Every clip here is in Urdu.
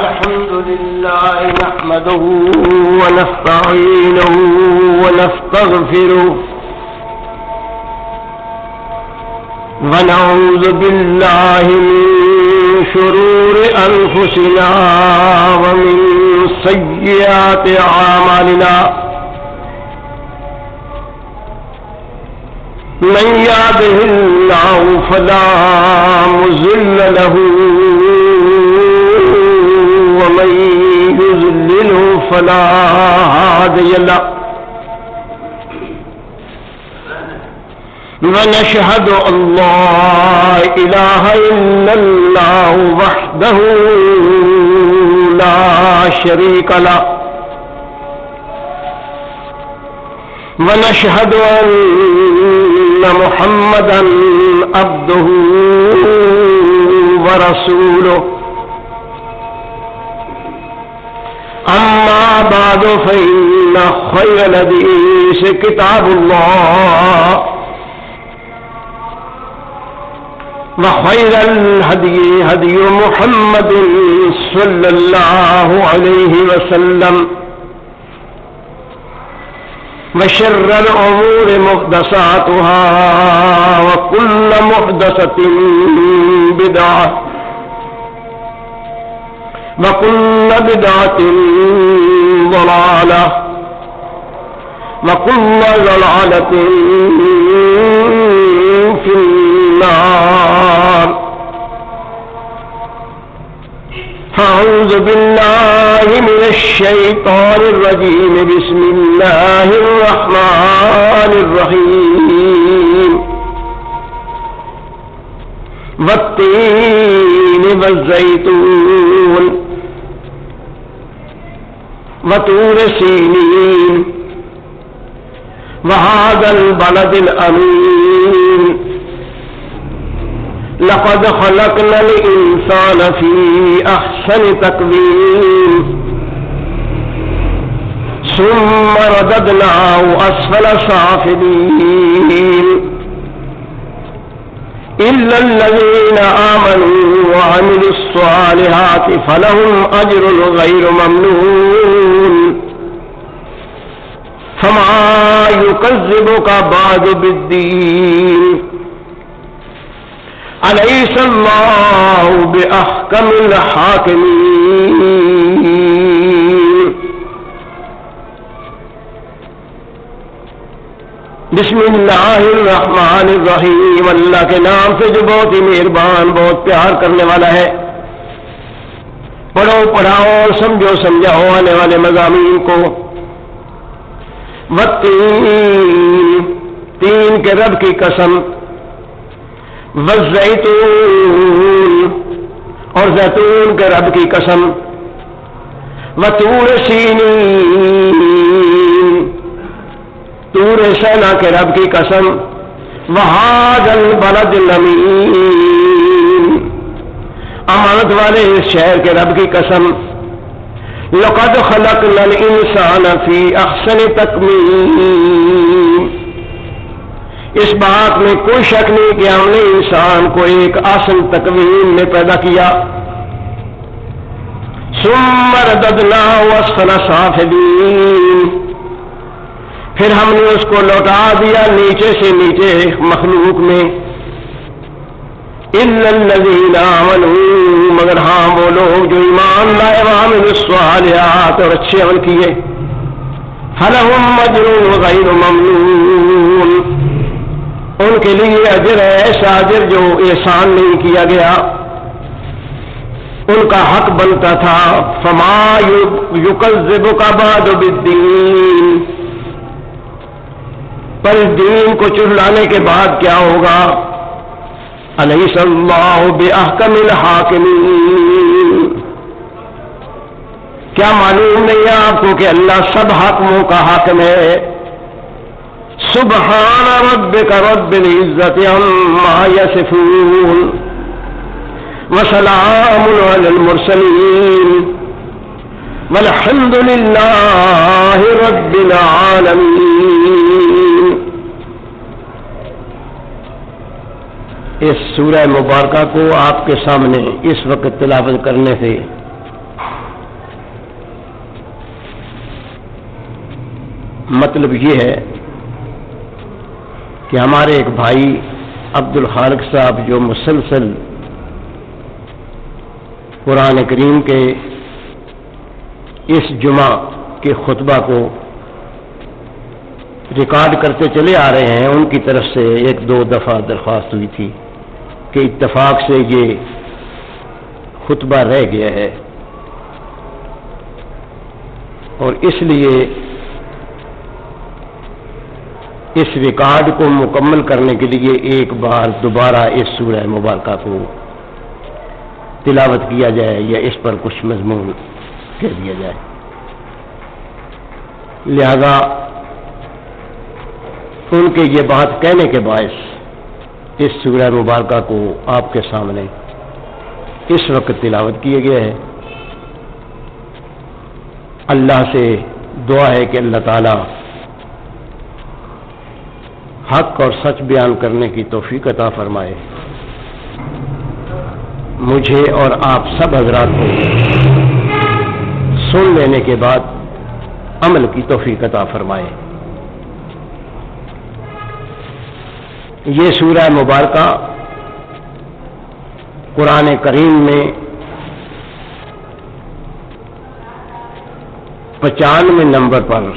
الحمد لله نحمده ونستعينه ونستغفره ونعوذ بالله من شرور أنفسنا ومن سيئات أعمالنا من يهده الله فلا مضل له ومن يضلله فلا هادي له ونشهد أن لا إله إلا الله وحده لا شريك له ونشهد أن محمدا عبده ورسوله أما بعد فإن خير الحديث كتاب الله وخير الهدي هدي محمد صلى الله عليه وسلم وشر الأمور محدثاتها وكل محدثة بدعة وكل بدعة ضلالة وكل ضلالة في النار. أعوذ بالله من الشيطان الرجيم. بسم الله الرحمن الرحيم. والتين والزيتون وطور سينين وهذا البلد الأمين لقد خلقنا الإنسان في أحسن تقويم ثم رددناه أسفل سافلين إلا الذين آمنوا وعملوا الصالحات فلهم أجر غير ممنون. فما يكذبك بعد بالدين أليس الله بأحكم الحاكمين. بسم اللہ الرحمن الرحیم. اللہ کے نام سے جو بہت ہی مہربان بہت پیار کرنے والا ہے. پڑھو پڑھاؤ اور سمجھو سمجھاؤ آنے والے مضامین کو. والتین تین کے رب کی قسم. والزیتون اور زیتون کے رب کی قسم. وطور سینین طور سینا کے رب کی قسم. وہذا البلد الامین امانت والے اس شہر کے رب کی قسم. لقد خلقنا الانسان فی احسن تقویم اس بات میں کوئی شک نہیں کہ ہم نے انسان کو ایک احسن تقویم میں پیدا کیا. ثم رددناه اسفل سافلین پھر ہم نے اس کو لوٹا دیا نیچے سے نیچے مخلوق میں. الا الذین آمنوا مگر ہاں وہ لوگ جو ایمان لائے وعملوا الصالحات اور اچھے عمل کیے. فلہم اجر غیر ممنون ان کے لیے اجر ہے ایسا اجر جو احسان نہیں کیا گیا ان کا حق بنتا تھا. فما یکذبک بعد بالدین پر دین کو چڑھلانے کے بعد کیا ہوگا. الیس اللہ باحکم الحاکمین کیا معلوم نہیں ہے آپ کو کہ اللہ سب حاکموں کا حاکم ہے. سبحان ربک رب العزت عما یصفون وسلام علی المرسلین والحمد للہ رب العالمین. اس سورہ مبارکہ کو آپ کے سامنے اس وقت تلاوت کرنے سے مطلب یہ ہے کہ ہمارے ایک بھائی عبد الخالق صاحب جو مسلسل قرآن کریم کے اس جمعہ کے خطبہ کو ریکارڈ کرتے چلے آ رہے ہیں، ان کی طرف سے ایک دو دفعہ درخواست ہوئی تھی کہ اتفاق سے یہ خطبہ رہ گیا ہے اور اس لیے اس ریکارڈ کو مکمل کرنے کے لیے ایک بار دوبارہ اس سورہ مبارکہ کو تلاوت کیا جائے یا اس پر کچھ مضمون کہہ دیا جائے. لہذا ان کے یہ بات کہنے کے باعث اس سورہ مبارکہ کو آپ کے سامنے اس وقت تلاوت کیے گئے ہے. اللہ سے دعا ہے کہ اللہ تعالی حق اور سچ بیان کرنے کی توفیق عطا فرمائے، مجھے اور آپ سب حضرات کو سن لینے کے بعد عمل کی توفیق عطا فرمائے. یہ سورہ مبارکہ قرآن کریم میں 95 نمبر پر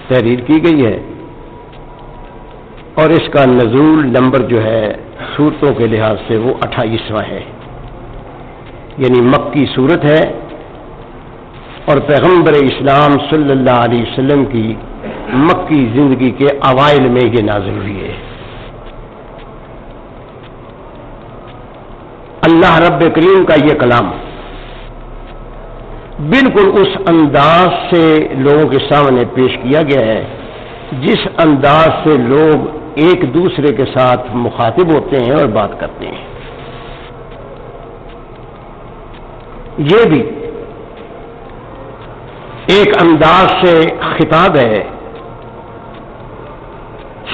تحریر کی گئی ہے اور اس کا نزول نمبر جو ہے سورتوں کے لحاظ سے وہ 28واں ہے، یعنی مکی سورت ہے اور پیغمبر اسلام صلی اللہ علیہ وسلم کی مکی زندگی کے اوائل میں یہ نازل ہوئی ہے. اللہ رب کریم کا یہ کلام بالکل اس انداز سے لوگوں کے سامنے پیش کیا گیا ہے جس انداز سے لوگ ایک دوسرے کے ساتھ مخاطب ہوتے ہیں اور بات کرتے ہیں. یہ بھی ایک انداز سے خطاب ہے.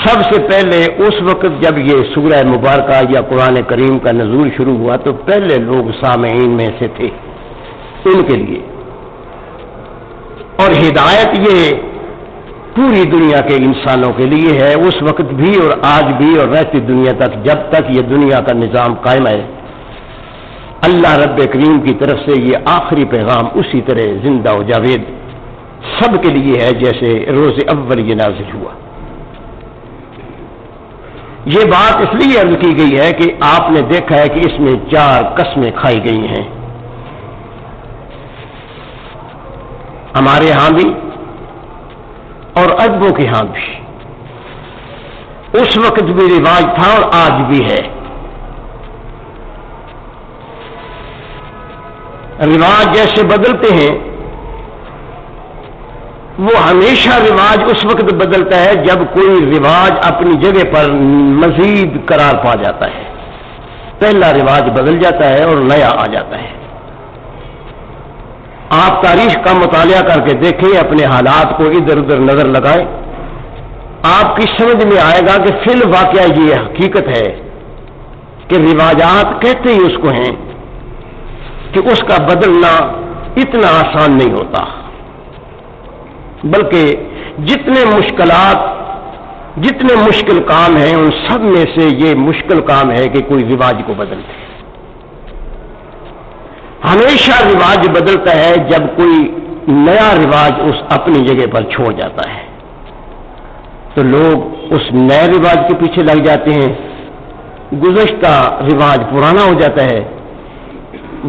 سب سے پہلے اس وقت جب یہ سورہ مبارکہ یا قرآن کریم کا نزول شروع ہوا تو پہلے لوگ سامعین میں سے تھے، ان کے لیے، اور ہدایت یہ پوری دنیا کے انسانوں کے لیے ہے، اس وقت بھی اور آج بھی اور رہتی دنیا تک، جب تک یہ دنیا کا نظام قائم ہے. اللہ رب کریم کی طرف سے یہ آخری پیغام اسی طرح زندہ و جاوید سب کے لیے ہے جیسے روز اول یہ نازل ہوا. یہ بات اس لیے عرض کی گئی ہے کہ آپ نے دیکھا ہے کہ اس میں 4 قسمیں کھائی گئی ہیں، ہمارے ہاں بھی اور عربوں کے ہاں بھی. اس وقت بھی رواج تھا اور آج بھی ہے. رواج جیسے بدلتے ہیں وہ ہمیشہ رواج اس وقت بدلتا ہے جب کوئی رواج اپنی جگہ پر مزید قرار پا جاتا ہے. پہلا رواج بدل جاتا ہے اور نیا آ جاتا ہے. آپ تاریخ کا مطالعہ کر کے دیکھیں، اپنے حالات کو ادھر ادھر نظر لگائیں، آپ کی سمجھ میں آئے گا کہ فی الواقعہ یہ حقیقت ہے کہ رواجات کہتے ہی اس کو ہیں کہ اس کا بدلنا اتنا آسان نہیں ہوتا، بلکہ جتنے مشکل کام ہیں ان سب میں سے یہ مشکل کام ہے کہ کوئی رواج کو بدل دے. ہمیشہ رواج بدلتا ہے جب کوئی نیا رواج اس اپنی جگہ پر چھوڑ جاتا ہے تو لوگ اس نئے رواج کے پیچھے لگ جاتے ہیں. گزشتہ رواج پرانا ہو جاتا ہے،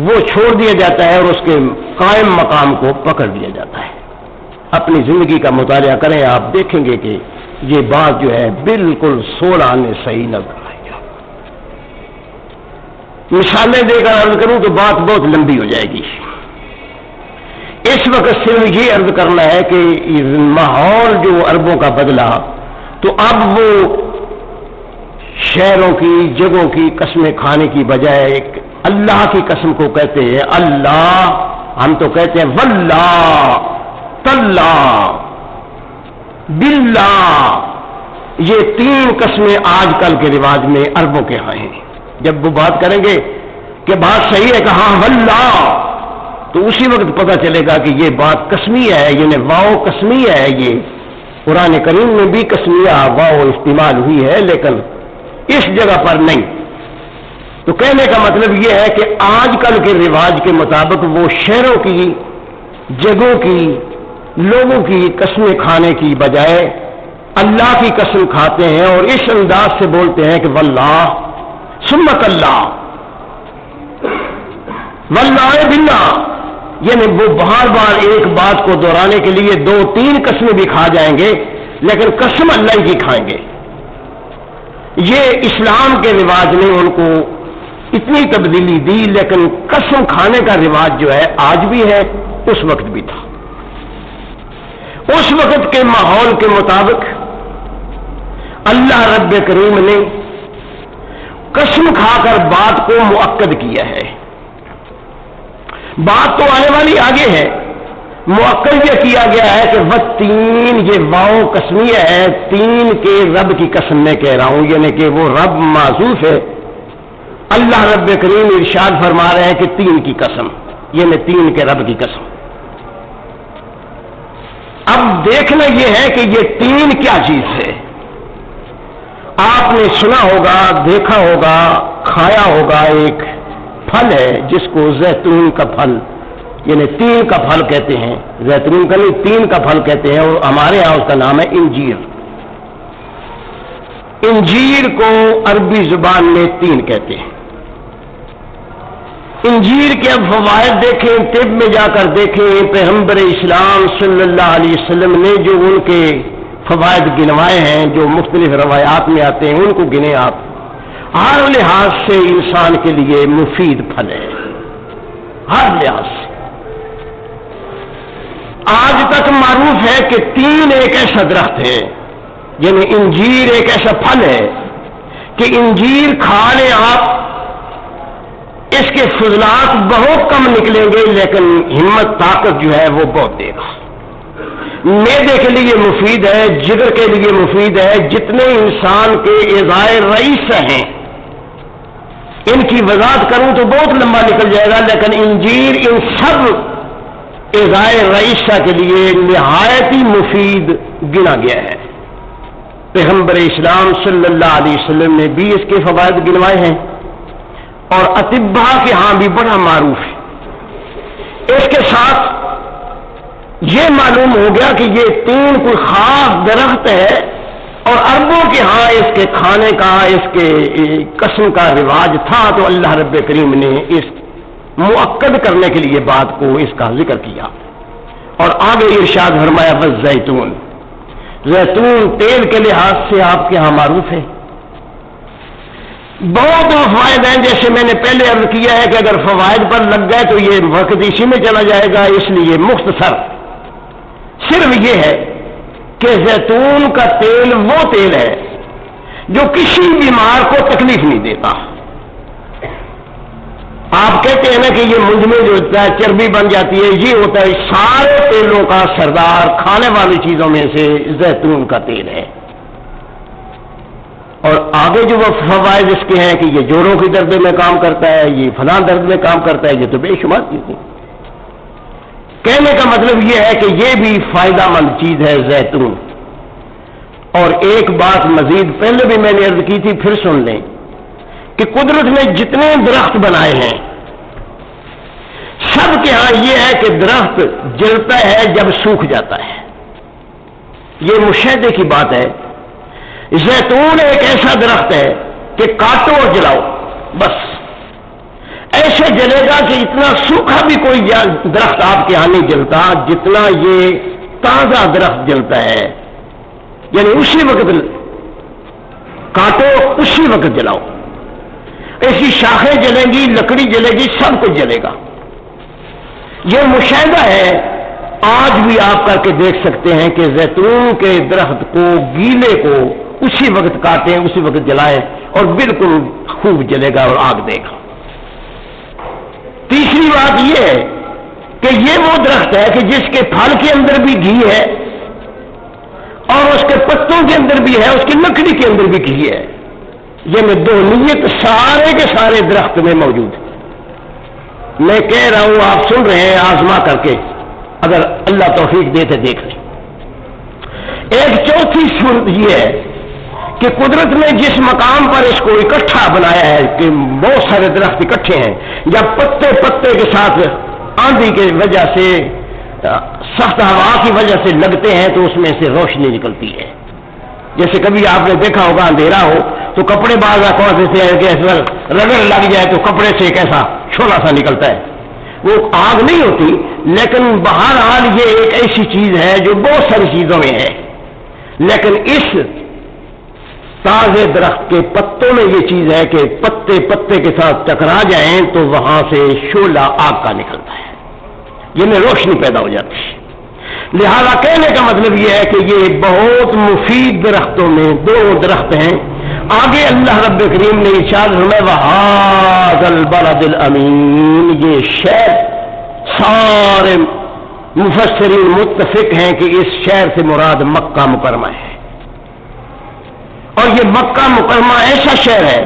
وہ چھوڑ دیا جاتا ہے اور اس کے قائم مقام کو پکڑ لیا جاتا ہے. اپنی زندگی کا مطالعہ کریں، آپ دیکھیں گے کہ یہ بات جو ہے بالکل 16 نے صحیح نہ کرائی. مثالیں دے کر عرض کروں تو بات بہت لمبی ہو جائے گی. اس وقت صرف یہ عرض کرنا ہے کہ ماحول جو عربوں کا بدلا تو اب وہ شہروں کی جگہوں کی قسمیں کھانے کی بجائے اللہ کی قسم کو کہتے ہیں. اللہ، ہم تو کہتے ہیں واللہ، تاللہ، باللہ، یہ 3 قسمیں آج کل کے رواج میں عربوں کے ہاں ہیں. جب وہ بات کریں گے کہ بات صحیح ہے کہ ہاں واللہ، تو اسی وقت پتہ چلے گا کہ یہ بات قسمی ہے، یعنی واو قسمی ہے. یہ قرآن کریم میں بھی قسمیہ واو استعمال ہوئی ہے لیکن اس جگہ پر نہیں. تو کہنے کا مطلب یہ ہے کہ آج کل کے رواج کے مطابق وہ شہروں کی، جگہوں کی، لوگوں کی قسمیں کھانے کی بجائے اللہ کی قسم کھاتے ہیں اور اس انداز سے بولتے ہیں کہ واللہ ثم اللہ، واللہ باللہ، یعنی وہ بار بار ایک بات کو دہرانے کے لیے 2-3 قسمیں بھی کھا جائیں گے لیکن قسم اللہ کی کھائیں گے. یہ اسلام کے رواج نے ان کو اتنی تبدیلی دی، لیکن قسم کھانے کا رواج جو ہے آج بھی ہے، اس وقت بھی تھا. اس وقت کے ماحول کے مطابق اللہ رب کریم نے قسم کھا کر بات کو مؤکد کیا ہے. بات تو آنے والی آگے ہے، مؤکد یہ کیا گیا ہے کہ والتین، یہ واو قسمیہ ہے، 3 کے رب کی قسم میں کہہ رہا ہوں، یعنی کہ وہ رب معذوف ہے. اللہ رب کریم ارشاد فرما رہے ہیں کہ 3 کی قسم، یعنی 3 کے رب کی قسم. اب دیکھنا یہ ہے کہ یہ 3 کیا چیز ہے. آپ نے سنا ہوگا، دیکھا ہوگا، کھایا ہوگا، ایک پھل ہے جس کو زیتون کا پھل، یعنی 3 کا پھل کہتے ہیں. زیتون کا نہیں، 3 کا پھل کہتے ہیں، اور ہمارے یہاں اس کا نام ہے انجیر. انجیر کو عربی زبان میں 3 کہتے ہیں. انجیر کے اب فوائد دیکھیں، طب میں جا کر دیکھیں، پیغمبر اسلام صلی اللہ علیہ وسلم نے جو ان کے فوائد گنوائے ہیں، جو مختلف روایات میں آتے ہیں ان کو گنے آپ. ہر لحاظ سے انسان کے لیے مفید پھل ہے، ہر لحاظ سے. آج تک معروف ہے کہ 3 ایک ایسا درخت ہے، یعنی انجیر ایک ایسا پھل ہے کہ انجیر کھا لیں آپ، اس کے فضلات بہت کم نکلیں گے لیکن ہمت طاقت جو ہے وہ بہت دے گا. معدے کے لیے مفید ہے، جگر کے لیے مفید ہے. جتنے انسان کے اعضائے رئیس ہیں ان کی وضاحت کروں تو بہت لمبا نکل جائے گا، لیکن انجیر ان سب اعضائے رئیسہ کے لیے نہایت ہی مفید گنا گیا ہے. پیغمبر اسلام صلی اللہ علیہ وسلم نے بھی اس کے فوائد گنوائے ہیں اور اطباء کے ہاں بھی بڑا معروف ہے. اس کے ساتھ یہ معلوم ہو گیا کہ یہ 3 کوئی خاص درخت ہے اور عربوں کے ہاں اس کے کھانے کا، اس کے قسم کا رواج تھا. تو اللہ رب کریم نے اس مؤکد کرنے کے لیے بات کو اس کا ذکر کیا اور آگے ارشاد فرمایا والزیتون. زیتون تیل کے لحاظ سے آپ کے ہاں معروف ہے. بہت فوائد ہیں، جیسے میں نے پہلے عرض کیا ہے کہ اگر فوائد پر لگ گئے تو یہ وقت اسی میں چلا جائے گا. اس لیے مختصر صرف یہ ہے کہ زیتون کا تیل وہ تیل ہے جو کسی بیمار کو تکلیف نہیں دیتا. آپ کہتے ہیں نا کہ یہ مجمع جو ہوتا ہے چربی بن جاتی ہے، یہ ہوتا ہے سارے تیلوں کا سردار، کھانے والی چیزوں میں سے زیتون کا تیل ہے. اور آگے جو وہ فوائد اس کے ہیں کہ یہ جوڑوں کی درد میں کام کرتا ہے، یہ فلاں درد میں کام کرتا ہے، یہ تو بے شمار چیزیں. کہنے کا مطلب یہ ہے کہ یہ بھی فائدہ مند چیز ہے زیتون. اور ایک بات مزید پہلے بھی میں نے عرض کی تھی، پھر سن لیں کہ قدرت نے جتنے درخت بنائے ہیں سب کے ہاں یہ ہے کہ درخت جلتا ہے جب سوکھ جاتا ہے. یہ مشاہدے کی بات ہے. زیتون ایک ایسا درخت ہے کہ کاٹو اور جلاؤ، بس ایسے جلے گا کہ اتنا سوکھا بھی کوئی درخت آپ کے ہاں نہیں جلتا جتنا یہ تازہ درخت جلتا ہے. یعنی اسی وقت کاٹو، اسی وقت جلاؤ. ایسی شاخیں جلیں گی، لکڑی جلے گی، سب کچھ جلے گا. یہ مشاہدہ ہے، آج بھی آپ کر کے دیکھ سکتے ہیں کہ زیتون کے درخت کو، گیلے کو اسی وقت کاٹیں، اسی وقت جلائیں اور بالکل خوب جلے گا اور آگ دے گا. تیسری بات یہ ہے کہ یہ وہ درخت ہے کہ جس کے پھل کے اندر بھی گھی ہے اور اس کے پتوں کے اندر بھی ہے، اس کی لکڑی کے اندر بھی کی ہے. یہ میں دو نیت سارے کے سارے درخت میں موجود ہے. میں کہہ رہا ہوں، آپ سن رہے ہیں، آزما کر کے اگر اللہ توفیق دے تو دیکھ لیں. ایک چوتھی صورت یہ ہے کہ قدرت نے جس مقام پر اس کو اکٹھا بنایا ہے کہ بہت سارے درخت اکٹھے ہیں، جب پتے پتے کے ساتھ آندھی کی وجہ سے، سخت ہوا کی وجہ سے لگتے ہیں تو اس میں سے روشنی نکلتی ہے. جیسے کبھی آپ نے دیکھا ہوگا اندھیرا ہو تو کپڑے باز کون دیتے ہیں کہ اس پر رگڑ لگ جائے تو کپڑے سے ایک ایسا شعلہ سا نکلتا ہے. وہ آگ نہیں ہوتی، لیکن بہرحال یہ ایک ایسی چیز ہے جو بہت ساری چیزوں میں ہے. لیکن اس تازے درخت کے پتوں میں یہ چیز ہے کہ پتے پتے کے ساتھ ٹکرا جائیں تو وہاں سے شعلہ آگ کا نکلتا ہے، جن میں روشنی پیدا ہو جاتی ہے. لہذا کہنے کا مطلب یہ ہے کہ یہ بہت مفید درختوں میں دو درخت ہیں. آگے اللہ رب کریم نے ارشاد فرمایا وَهَٰذَا الْبَلَدِ الْأَمِينِ. یہ شہر سارے مفسرین متفق ہیں کہ اس شہر سے مراد مکہ مکرمہ ہے. اور یہ مکہ مکرمہ ایسا شہر ہے،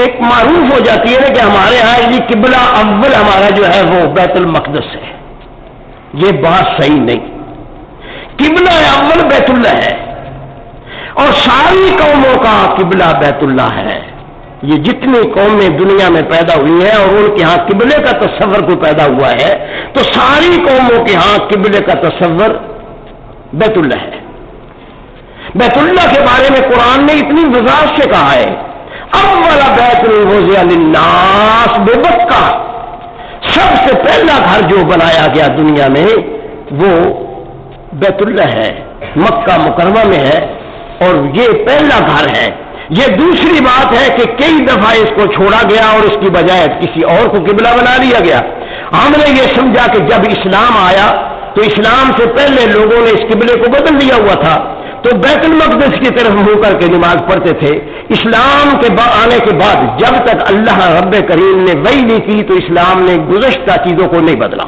ایک معروف ہو جاتی ہے نا کہ ہمارے ہاں یہ قبلہ اول ہمارا جو ہے وہ بیت المقدس ہے. یہ بات صحیح نہیں. قبلہ اول بیت اللہ ہے اور ساری قوموں کا قبلہ بیت اللہ ہے. یہ جتنی قومیں دنیا میں پیدا ہوئی ہیں اور ان کے ہاں قبلے کا تصور کو پیدا ہوا ہے تو ساری قوموں کے ہاں قبلے کا تصور بیت اللہ ہے. بیت اللہ کے بارے میں قرآن نے اتنی وضاحت سے کہا ہے اول بیت وضع للناس ببکہ. سب سے پہلا گھر جو بنایا گیا دنیا میں وہ بیت اللہ ہے، مکہ مکرمہ میں ہے، اور یہ پہلا گھر ہے. یہ دوسری بات ہے کہ کئی دفعہ اس کو چھوڑا گیا اور اس کی بجائے کسی اور کو قبلہ بنا لیا گیا. ہم نے یہ سمجھا کہ جب اسلام آیا تو اسلام سے پہلے لوگوں نے اس قبلے کو بدل دیا ہوا تھا تو بیت المقدس کی طرف منہ کر کے نماز پڑھتے تھے. اسلام کے آنے کے بعد جب تک اللہ رب کریم نے وحی نہیں کی تو اسلام نے گزشتہ چیزوں کو نہیں بدلا.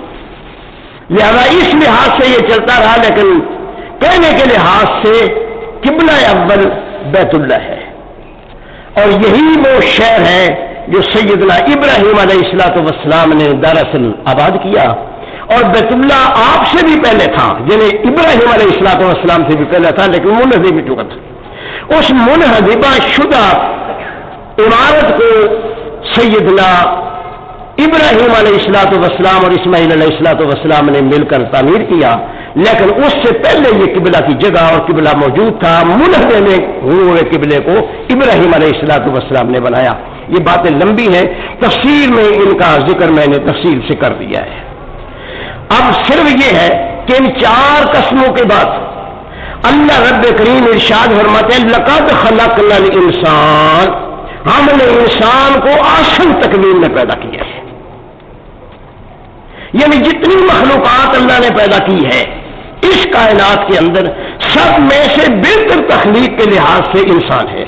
لہذا اس لحاظ سے یہ چلتا رہا، لیکن کہنے کے لحاظ سے قبلہ اول بیت اللہ ہے. اور یہی وہ شہر ہے جو سیدنا ابراہیم علیہ السلام نے دراصل آباد کیا. اور بیت اللہ آپ سے بھی پہلے تھا، یعنی ابراہیم علیہ السلام سے بھی پہلے تھا، لیکن منہدم ہو چکا تھا. اس منہدمہ شدہ عمارت کو سیدنا ابراہیم علیہ السلام اور اسماعیل علیہ السلام نے مل کر تعمیر کیا. لیکن اس سے پہلے یہ قبلہ کی جگہ اور قبلہ موجود تھا. منہدم ہوئے قبلے کو ابراہیم علیہ السلام نے بنایا. یہ باتیں لمبی ہیں، تفسیر میں ان کا ذکر میں نے تفصیل سے کر دیا ہے. اب صرف یہ ہے کہ ان چار قسموں کے بعد اللہ رب کریم ارشاد فرماتے ہیں لقد خلقنا الانسان. ہم نے انسان کو احسن تقویم میں پیدا کیا ہے. یعنی جتنی مخلوقات اللہ نے پیدا کی ہے اس کائنات کے اندر سب میں سے بہتر تخلیق کے لحاظ سے انسان ہے.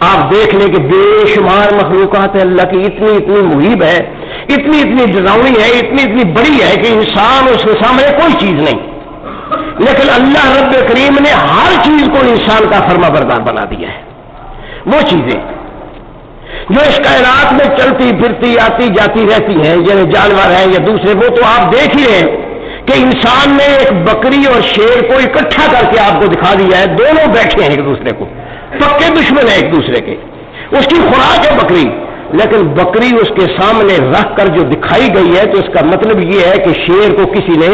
آپ دیکھ لیں کہ بے شمار مخلوقات ہے اللہ کی، اتنی اتنی محیب ہے، اتنی اتنی ڈراؤنی ہے، اتنی اتنی بڑی ہے کہ انسان اس کے سامنے کوئی چیز نہیں. لیکن اللہ رب کریم نے ہر چیز کو انسان کا فرما بردار بنا دیا ہے. وہ چیزیں جو اس کائنات میں چلتی پھرتی آتی جاتی رہتی ہیں، یعنی جانور ہیں یا دوسرے، وہ تو آپ دیکھ ہی رہے ہیں کہ انسان نے ایک بکری اور شیر کو اکٹھا کر کے آپ کو دکھا دیا ہے. دونوں بیٹھے ہیں ایک دوسرے کو، پکے دشمن ہیں ایک دوسرے کے. اس کی خوراک ہے بکری، لیکن بکری اس کے سامنے رکھ کر جو دکھائی گئی ہے تو اس کا مطلب یہ ہے کہ شیر کو کسی نے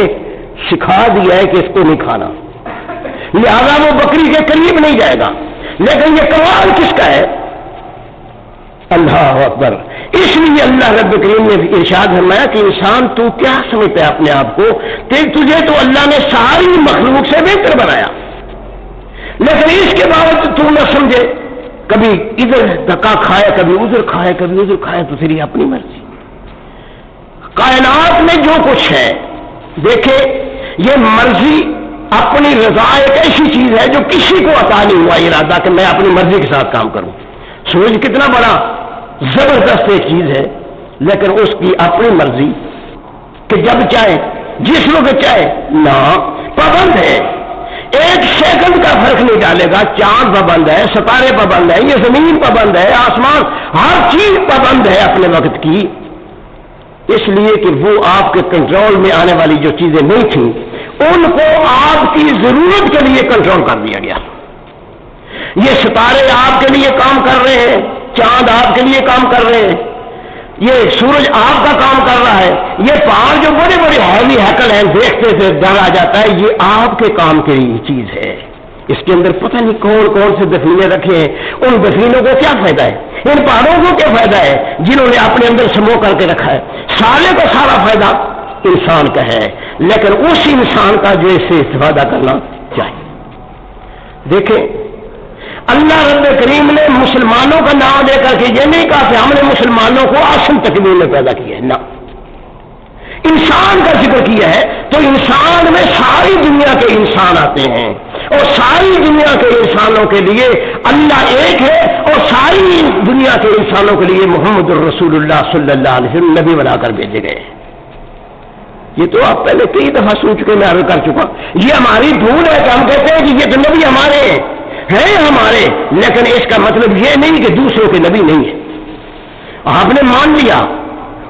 سکھا دیا ہے کہ اس کو نہیں کھانا، لہذا وہ بکری کے قریب نہیں جائے گا. لیکن یہ کمال کس کا ہے؟ اللہ اکبر. اس لیے اللہ رب کریم نے ارشاد فرمایا کہ انسان تو کیا سمجھتا ہے اپنے آپ کو کہ تجھے تو اللہ نے ساری مخلوق سے بہتر بنایا، لیکن اس کے باوجود تو نہ سمجھے، کبھی ادھر دھکا کھائے، کبھی ادھر کھائے، کبھی ادھر کھائے، تو تیری اپنی مرضی. کائنات میں جو کچھ ہے دیکھے، یہ مرضی اپنی رضا ایک ایسی چیز ہے جو کسی کو عطا نہیں ہوا ارادہ کہ میں اپنی مرضی کے ساتھ کام کروں. سورج کتنا بڑا زبردست ایک چیز ہے، لیکن اس کی اپنی مرضی کہ جب چاہے جس وقت چاہے، نہ پابند ہے. ایک سیکنڈ کا فرق نہیں ڈالے گا. چاند پابند ہے, ستارے پابند ہے, یہ زمین پابند ہے, آسمان, ہر چیز پابند ہے اپنے وقت کی, اس لیے کہ وہ آپ کے کنٹرول میں آنے والی جو چیزیں نہیں تھیں ان کو آپ کی ضرورت کے لیے کنٹرول کر دیا گیا. یہ ستارے آپ کے لیے کام کر رہے ہیں, چاند آپ کے لیے کام کر رہے ہیں, یہ سورج آپ کا کام کر رہا ہے, یہ پہاڑ جو بڑے بڑے ہیوی ہیکل ہیں دیکھتے سے ڈر آ جاتا ہے, یہ آپ کے کام کی چیز ہے. اس کے اندر پتہ نہیں کون کون سے دفینے رکھے ہیں, ان دفینوں کو کیا فائدہ ہے, ان پہاڑوں کو کیا فائدہ ہے جنہوں نے اپنے اندر سمو کر کے رکھا ہے. سارے کا سارا فائدہ انسان کا ہے, لیکن اس انسان کا جو اس سے استفادہ کرنا چاہیے. دیکھیں اللہ رب کریم نے مسلمانوں کا نام دے کر کے یہ نہیں کہا کہ ہم نے مسلمانوں کو اصل تکوین میں پیدا کیا ہے, نہ, انسان کا ذکر کیا ہے. تو انسان میں ساری دنیا کے انسان آتے ہیں, اور ساری دنیا کے انسانوں کے لیے اللہ ایک ہے, اور ساری دنیا کے انسانوں کے لیے محمد الرسول اللہ صلی اللہ علیہ وسلم نبی بنا کر بھیجے گئے. یہ تو آپ پہلے کئی دفعہ سن چکے, میں عرض کر چکا. یہ ہماری بھول ہے کہ ہم کہتے ہیں کہ یہ تو نبی ہمارے ہیں ہمارے, لیکن اس کا مطلب یہ نہیں کہ دوسروں کے نبی نہیں ہے. آپ نے مان لیا,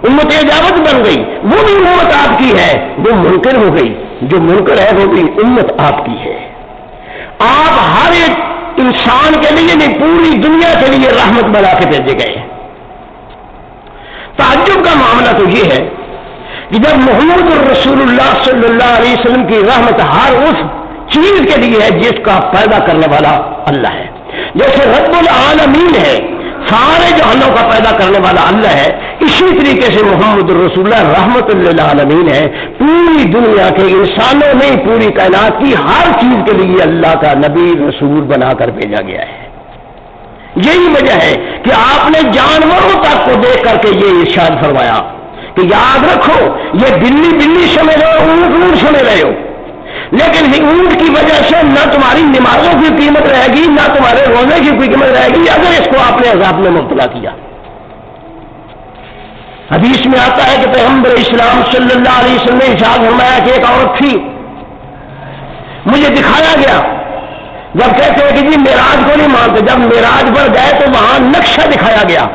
امت اجابت بن گئی, وہ بھی امت آپ کی ہے. وہ منکر ہو گئی, جو منکر ہے وہ بھی امت آپ کی ہے. آپ ہر ایک انسان کے لیے نہیں, پوری دنیا کے لیے رحمت بنا کے بھیجے گئے. تعجب کا معاملہ تو یہ ہے کہ جب محمد الرسول اللہ صلی اللہ علیہ وسلم کی رحمت ہر اس چیز کے لیے ہے جس کا پیدا کرنے والا اللہ ہے. جیسے رب العالمین ہے, سارے جہانوں کا پیدا کرنے والا اللہ ہے, اسی طریقے سے محمد الرسول اللہ رحمت للعالمین ہے. پوری دنیا کے انسانوں میں پوری کائنات کی ہر چیز کے لیے اللہ کا نبی رسول بنا کر بھیجا گیا ہے. یہی وجہ ہے کہ آپ نے جانوروں تک کو دیکھ کر کے یہ ارشاد فرمایا کہ یاد رکھو, یہ بلی بلی سمجھ رہے ہو, اونٹ اونٹ سمجھ رہے ہو, لیکن اونٹ کی وجہ سے نہ تمہاری نمازوں کی قیمت رہے گی, نہ تمہارے روزے کی کوئی قیمت رہے گی اگر اس کو آپ نے عذاب میں مبتلا کیا. حدیث میں آتا ہے کہ پیغمبر اسلام صلی اللہ علیہ وسلم نے ارشاد فرمایا کہ ایک عورت تھی, مجھے دکھایا گیا. جب کہتے ہیں کہ جی معراج کو نہیں مانتے, جب معراج پر گئے تو وہاں نقشہ دکھایا گیا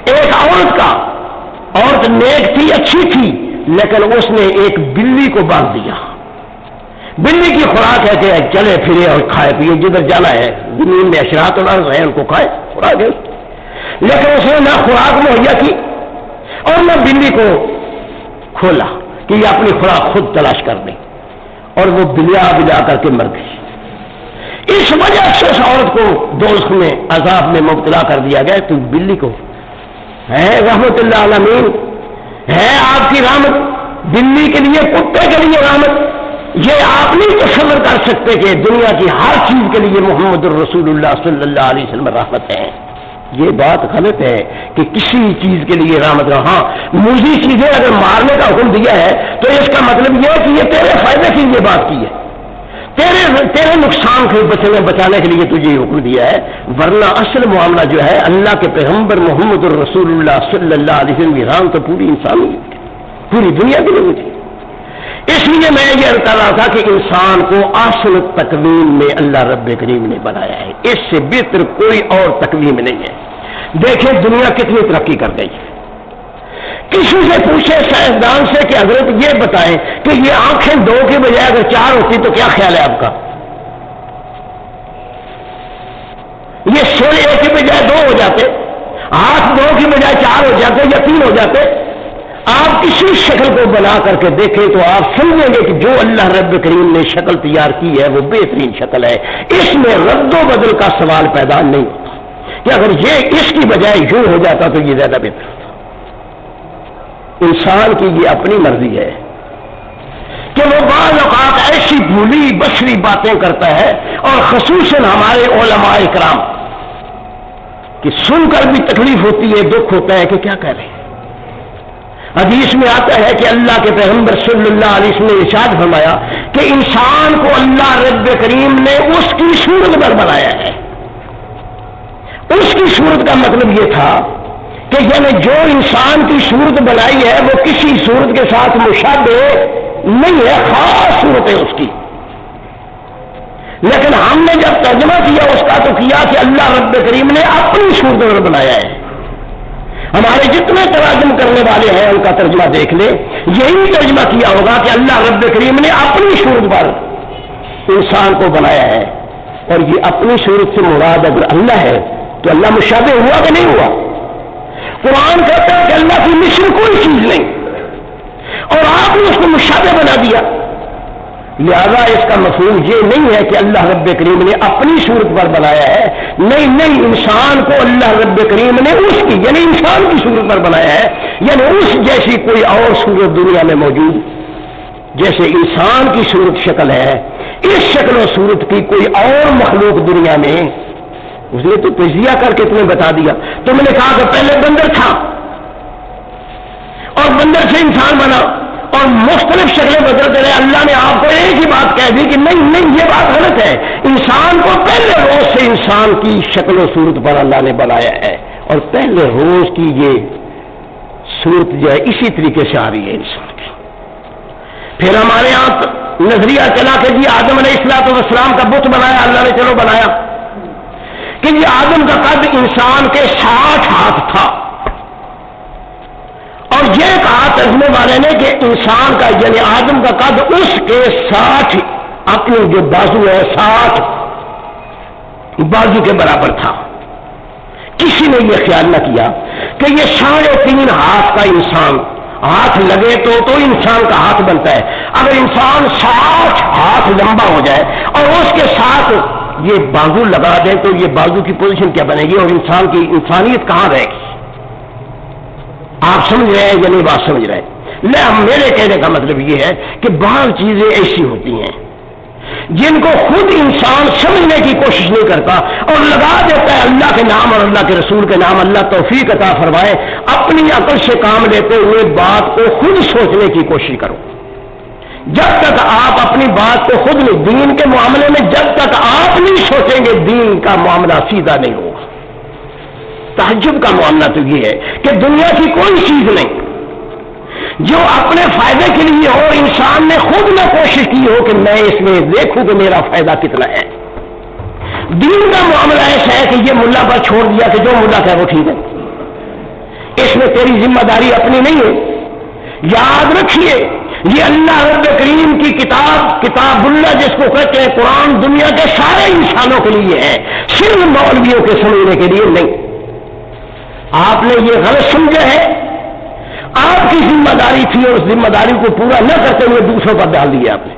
ایک عورت کا. عورت نیک تھی, اچھی تھی, لیکن اس نے ایک بلی کو باندھ دیا. بلی کی خوراک ہے کہ چلے پھرے اور کھائے پیے, جدھر جانا ہے زمین میں اشراط الارض ہے ان کو کھائے, خوراک ہے. لیکن اس نے نہ خوراک مہیا کی اور نہ بلی کو کھولا کہ یہ اپنی خوراک خود تلاش کر لے, اور وہ بلا کر کے مر گئی. اس وجہ سے اس عورت کو دوزخ میں عذاب میں مبتلا کر دیا گیا. تو بلی کو ہے رحمت اللہ عالمین, ہے آپ کی رحمت, بلی کے لیے, کتے کے لیے رحمت. یہ آپ نہیں تصور کر سکتے کہ دنیا کی ہر چیز کے لیے محمد الرسول اللہ صلی اللہ علیہ وسلم رحمت ہے. یہ بات غلط ہے کہ کسی چیز کے لیے رحمت ہے. ہاں, موذی چیزیں اگر مارنے کا حکم دیا ہے تو اس کا مطلب یہ ہے کہ یہ تیرے فائدے کے لیے بات کی ہے, تیرے نقصان سے بچانے کے لیے تجھے یہ حکم دیا ہے. ورنہ اصل معاملہ جو ہے اللہ کے پیغمبر محمد الرسول اللہ صلی اللہ علیہ وسلم کی رحمت تو پوری انسانیت, پوری دنیا کے لیے تھی. اس لیے میں یہ کر رہا تھا کہ انسان کو اصل تکوین میں اللہ رب کریم نے بنایا ہے, اس سے بہتر کوئی اور تکوین نہیں ہے. دیکھیں دنیا کتنی ترقی کر گئی. کسی سے پوچھے سائنسدان سے کہ حضرت یہ بتائیں کہ یہ آنکھیں دو کے بجائے اگر چار ہوتی تو کیا خیال ہے آپ کا؟ یہ سر ایک کے بجائے دو ہو جاتے, ہاتھ دو کی بجائے چار ہو جاتے یا تین ہو جاتے. آپ کسی شکل کو بنا کر کے دیکھیں تو آپ سمجھیں گے کہ جو اللہ رب کریم نے شکل تیار کی ہے وہ بہترین شکل ہے. اس میں رد و بدل کا سوال پیدا نہیں ہوتا کہ اگر یہ اس کی بجائے یوں ہو جاتا تو یہ زیادہ بہتر ہوتا. انسان کی یہ اپنی مرضی ہے کہ وہ بعض اوقات ایسی بھولی بسری باتیں کرتا ہے, اور خصوصاً ہمارے علماء کرام کہ سن کر بھی تکلیف ہوتی ہے, دکھ ہوتا ہے کہ کیا کہہ رہے ہیں. حدیث میں آتا ہے کہ اللہ کے پیغمبر صلی اللہ علیہ وسلم نے ارشاد فرمایا کہ انسان کو اللہ رب کریم نے اس کی صورت پر بنایا ہے. اس کی صورت کا مطلب یہ تھا کہ یعنی جو انسان کی صورت بنائی ہے وہ کسی صورت کے ساتھ مشابہ نہیں ہے, خاص صورت ہے اس کی. لیکن ہم نے جب ترجمہ کیا اس کا تو کیا کہ اللہ رب کریم نے اپنی صورت پر بنایا ہے. ہمارے جتنے تراجم کرنے والے ہیں ان کا ترجمہ دیکھ لے, یہی ترجمہ کیا ہوگا کہ اللہ رب کریم نے اپنی صورت پر انسان کو بنایا ہے. اور یہ اپنی صورت سے مراد اگر اللہ ہے تو اللہ مشابہ ہوا کہ نہیں ہوا؟ قرآن کہتا ہے کہ اللہ کی مثل کوئی چیز نہیں, اور آپ نے اس کو مشابہ بنا دیا. لہذا اس کا مفہوم یہ نہیں ہے کہ اللہ رب کریم نے اپنی صورت پر بنایا ہے. نہیں, انسان کو اللہ رب کریم نے اس کی یعنی انسان کی صورت پر بنایا ہے, یعنی اس جیسی کوئی اور صورت دنیا میں موجود جیسے انسان کی صورت شکل ہے, اس شکل و صورت کی کوئی اور مخلوق دنیا میں اس نے تو تجزیہ کر کے تمہیں بتا دیا. تم نے کہا کہ پہلے بندر تھا اور بندر سے انسان بنا اور مختلف شکلیں بدلتے رہے. اللہ نے آپ کو ایک ہی بات کہہ دی کہ نہیں یہ بات غلط ہے. انسان کو پہلے روز سے انسان کی شکل و صورت پر اللہ نے بنایا ہے, اور پہلے روز کی یہ صورت جو ہے اسی طریقے سے آ رہی ہے انسان کی. پھر ہمارے یہاں نظریہ چلا کہ جی آدم علیہ السلام کا بت بنایا اللہ نے, چلو بنایا کہ یہ آدم کا قد انسان کے 60 ہاتھ تھا, اور یہ کہا ترجمے والے نے کہ انسان کا یعنی آدم کا قد اس کے 60 اپنی جو بازو ہے 60 بازو کے برابر تھا. کسی نے یہ خیال نہ کیا کہ یہ 3.5 ہاتھ کا انسان, ہاتھ لگے تو انسان کا ہاتھ بنتا ہے. اگر انسان 60 ہاتھ لمبا ہو جائے اور اس کے ساتھ یہ بازو لگا دیں تو یہ بازو کی پوزیشن کیا بنے گی اور انسان کی انسانیت کہاں رہے گی؟ آپ سمجھ رہے ہیں یا نہیں بات سمجھ رہے ہیں؟ میرے کہنے کا مطلب یہ ہے کہ بعض چیزیں ایسی ہوتی ہیں جن کو خود انسان سمجھنے کی کوشش نہیں کرتا اور لگا دیتا ہے اللہ کے نام اور اللہ کے رسول کے نام. اللہ توفیق عطا فرمائے, اپنی عقل سے کام لیتے ہوئے بات کو خود سوچنے کی کوشش کرو. جب تک آپ اپنی بات کو خود نہیں, دین کے معاملے میں جب تک آپ نہیں سوچیں گے دین کا معاملہ سیدھا نہیں ہوگا. تعجب کا معاملہ تو یہ ہے کہ دنیا کی کوئی چیز نہیں جو اپنے فائدے کے لیے ہو, انسان نے خود نہ کوشش کی ہو کہ میں اس میں دیکھوں کہ میرا فائدہ کتنا ہے. دین کا معاملہ ایسا ہے کہ یہ ملا پر چھوڑ دیا کہ جو ملا کہے وہ ٹھیک ہے, اس میں تیری ذمہ داری اپنی نہیں ہے. یاد رکھیے یہ اللہ رب کریم کی کتاب اللہ جس کو کہتے ہیں قرآن, دنیا کے سارے انسانوں کے لیے ہے, صرف مولویوں کے سمجھنے کے لیے نہیں. آپ نے یہ غلط سمجھا ہے, آپ کی ذمہ داری تھی اور اس ذمہ داری کو پورا نہ کرتے ہوئے دوسروں پر ڈال دیا آپ نے.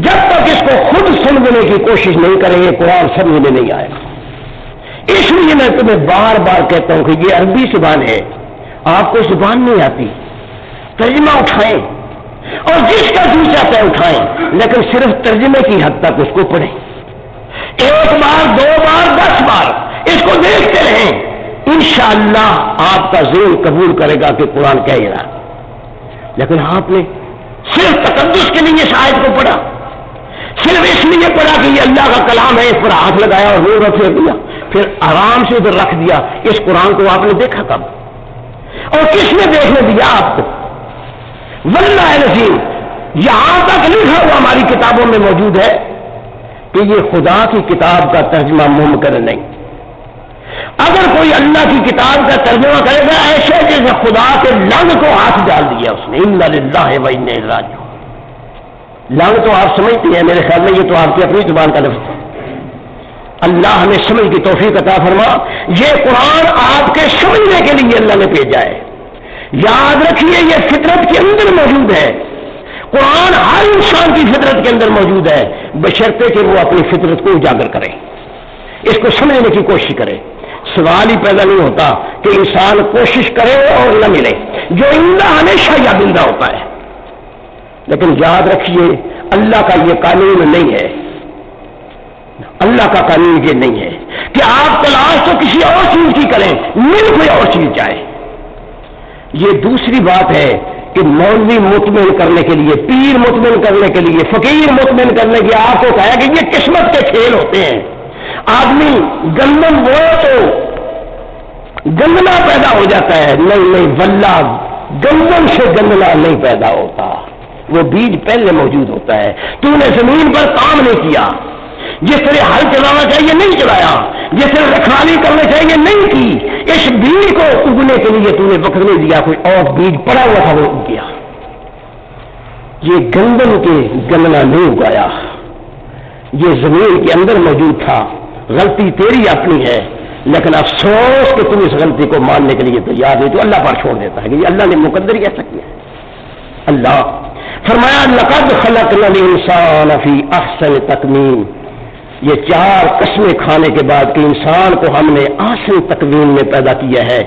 جب تک اس کو خود سمجھنے کی کوشش نہیں کریں گے قرآن سمجھنے نہیں آئے گا. اس لیے میں تمہیں بار بار کہتا ہوں کہ یہ عربی زبان ہے, آپ کو زبان نہیں آتی, ترجمہ اٹھائیں اور جس کا جی چاہتا ہے اٹھائیں, لیکن صرف ترجمے کی حد تک اس کو پڑھیں. 1 بار 2 بار 10 بار اس کو دیکھتے رہیں, انشاءاللہ آپ کا ذہن قبول کرے گا کہ قرآن کہہ رہا. لیکن آپ نے صرف تقدس کے لیے اس آیت کو پڑھا, صرف اس لیے پڑھا کہ یہ اللہ کا کلام ہے, اس پر ہاتھ لگایا اور روح پھیر دیا, پھر آرام سے ادھر رکھ دیا. اس قرآن کو آپ نے دیکھا کب اور کس نے دیکھنے دیا آپ کو؟ واللہ العظیم یہاں تک لکھا ہوا ہماری کتابوں میں موجود ہے کہ یہ خدا کی کتاب کا ترجمہ ممکن نہیں. اگر کوئی اللہ کی کتاب کا ترجمہ کرے گا ایسے جیسے خدا کے لنگ کو ہاتھ ڈال دیا اس نے. انا للہ و انا الیہ راجعون. لنگ تو آپ سمجھتے ہیں, میرے خیال میں یہ تو آپ کی اپنی زبان کا لفظ ہے. اللہ ہمیں سمجھ کی توفیق عطا فرما. یہ قرآن آپ کے سمجھنے کے لیے اللہ نے بھیجا ہے. یاد رکھیے یہ فطرت کے اندر موجود ہے. قرآن ہر انسان کی فطرت کے اندر موجود ہے, بشرطے کہ وہ اپنی فطرت کو اجاگر کرے, اس کو سمجھنے کی کوشش کرے. سوال ہی پیدا نہیں ہوتا کہ انسان کوشش کرے اور نہ ملے. جو زندہ ہمیشہ یا زندہ ہوتا ہے. لیکن یاد رکھیے اللہ کا یہ قانون نہیں ہے, اللہ کا قانون یہ نہیں ہے کہ آپ تلاش تو کسی اور چیز کی کریں, مل کوئی اور چیز جائے. یہ دوسری بات ہے کہ مولوی مطمئن کرنے کے لیے, پیر مطمئن کرنے کے لیے, فقیر مطمئن کرنے کے لیے آپ کو کہا کہ یہ قسمت کے کھیل ہوتے ہیں. آدمی گندم بوئے تو گندنا پیدا ہو جاتا ہے. نہیں واللہ گندم سے گندنا نہیں پیدا ہوتا, وہ بیج پہلے موجود ہوتا ہے. تو نے زمین پر کام نہیں کیا, جس طرح ہل چلانا چاہیے نہیں چلایا، جس طرح رکھوالی کرنا چاہیے نہیں کی، اس بیج کو اگنے کے لیے تو نے وقت نہیں دیا، کوئی اور بیج پڑا ہوا تھا وہ اگ گیا۔ یہ گندم کے گننا نہیں اگایا، یہ زمین کے اندر موجود تھا، غلطی تیری اپنی ہے، لیکن افسوس کہ تم اس غلطی کو ماننے کے لیے تیار نہیں، تو اللہ پر چھوڑ دیتا ہے کہ یہ اللہ نے مقدر ہی ایسا کیا ہے۔ اللہ فرمایا لقد خلقنا الانسان فی احسن تقویم، یہ 4 قسمیں کھانے کے بعد کہ انسان کو ہم نے احسن تقویم میں پیدا کیا ہے،